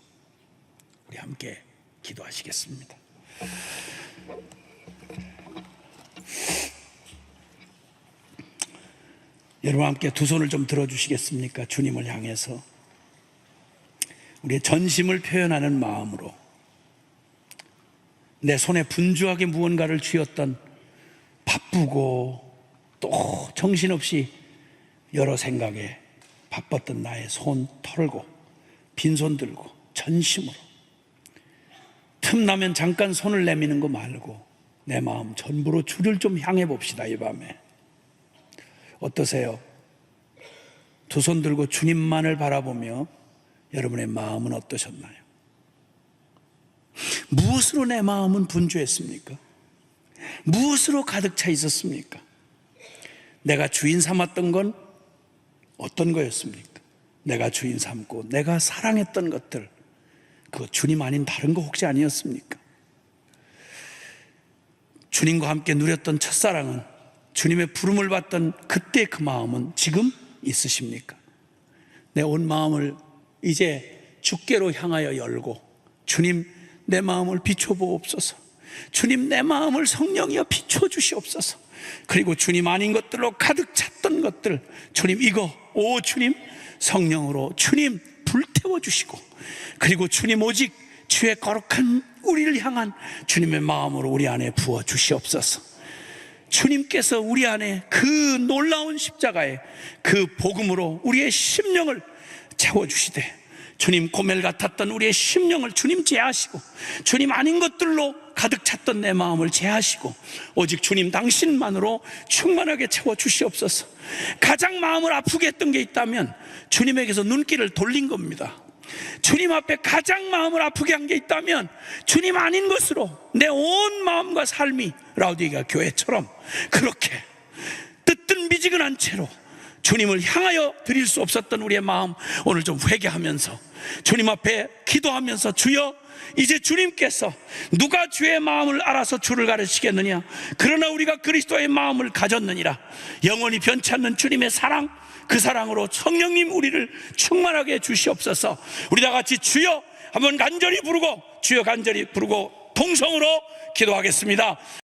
우리 함께 기도하시겠습니다. 여러분 함께 두 손을 좀 들어주시겠습니까? 주님을 향해서 우리의 전심을 표현하는 마음으로, 내 손에 분주하게 무언가를 쥐었던 바쁘고 또 정신없이 여러 생각에 바빴던 나의 손 털고 빈손 들고 전심으로, 틈나면 잠깐 손을 내미는 거 말고 내 마음 전부로 주를 좀 향해 봅시다. 이 밤에 어떠세요? 두 손 들고 주님만을 바라보며 여러분의 마음은 어떠셨나요? 무엇으로 내 마음은 분주했습니까? 무엇으로 가득 차 있었습니까? 내가 주인 삼았던 건 어떤 거였습니까? 내가 주인 삼고 내가 사랑했던 것들, 그거 주님 아닌 다른 거 혹시 아니었습니까? 주님과 함께 누렸던 첫사랑은, 주님의 부름을 받던 그때 그 마음은 지금 있으십니까? 내 온 마음을 이제 주께로 향하여 열고, 주님 내 마음을 비춰보옵소서. 주님 내 마음을 성령이여 비춰주시옵소서. 그리고 주님 아닌 것들로 가득 찼던 것들, 주님 이거 주님 성령으로 주님 불태워주시고, 그리고 주님 오직 주의 거룩한 우리를 향한 주님의 마음으로 우리 안에 부어주시옵소서. 주님께서 우리 안에 그 놀라운 십자가의 그 복음으로 우리의 심령을 채워주시되, 주님 고멜 같았던 우리의 심령을 주님 제하시고, 주님 아닌 것들로 가득 찼던 내 마음을 제하시고 오직 주님 당신만으로 충만하게 채워주시옵소서. 가장 마음을 아프게 했던 게 있다면 주님에게서 눈길을 돌린 겁니다. 주님 앞에 가장 마음을 아프게 한 게 있다면 주님 아닌 것으로 내 온 마음과 삶이 라우디게아 교회처럼 그렇게 뜨뜻미지근한 채로 주님을 향하여 드릴 수 없었던 우리의 마음, 오늘 좀 회개하면서 주님 앞에 기도하면서 주여 이제 주님께서 누가 주의 마음을 알아서 주를 가르치겠느냐? 그러나 우리가 그리스도의 마음을 가졌느니라. 영원히 변치 않는 주님의 사랑, 그 사랑으로 성령님 우리를 충만하게 주시옵소서. 우리 다 같이 주여 한번 간절히 부르고, 주여 간절히 부르고 동성으로 기도하겠습니다.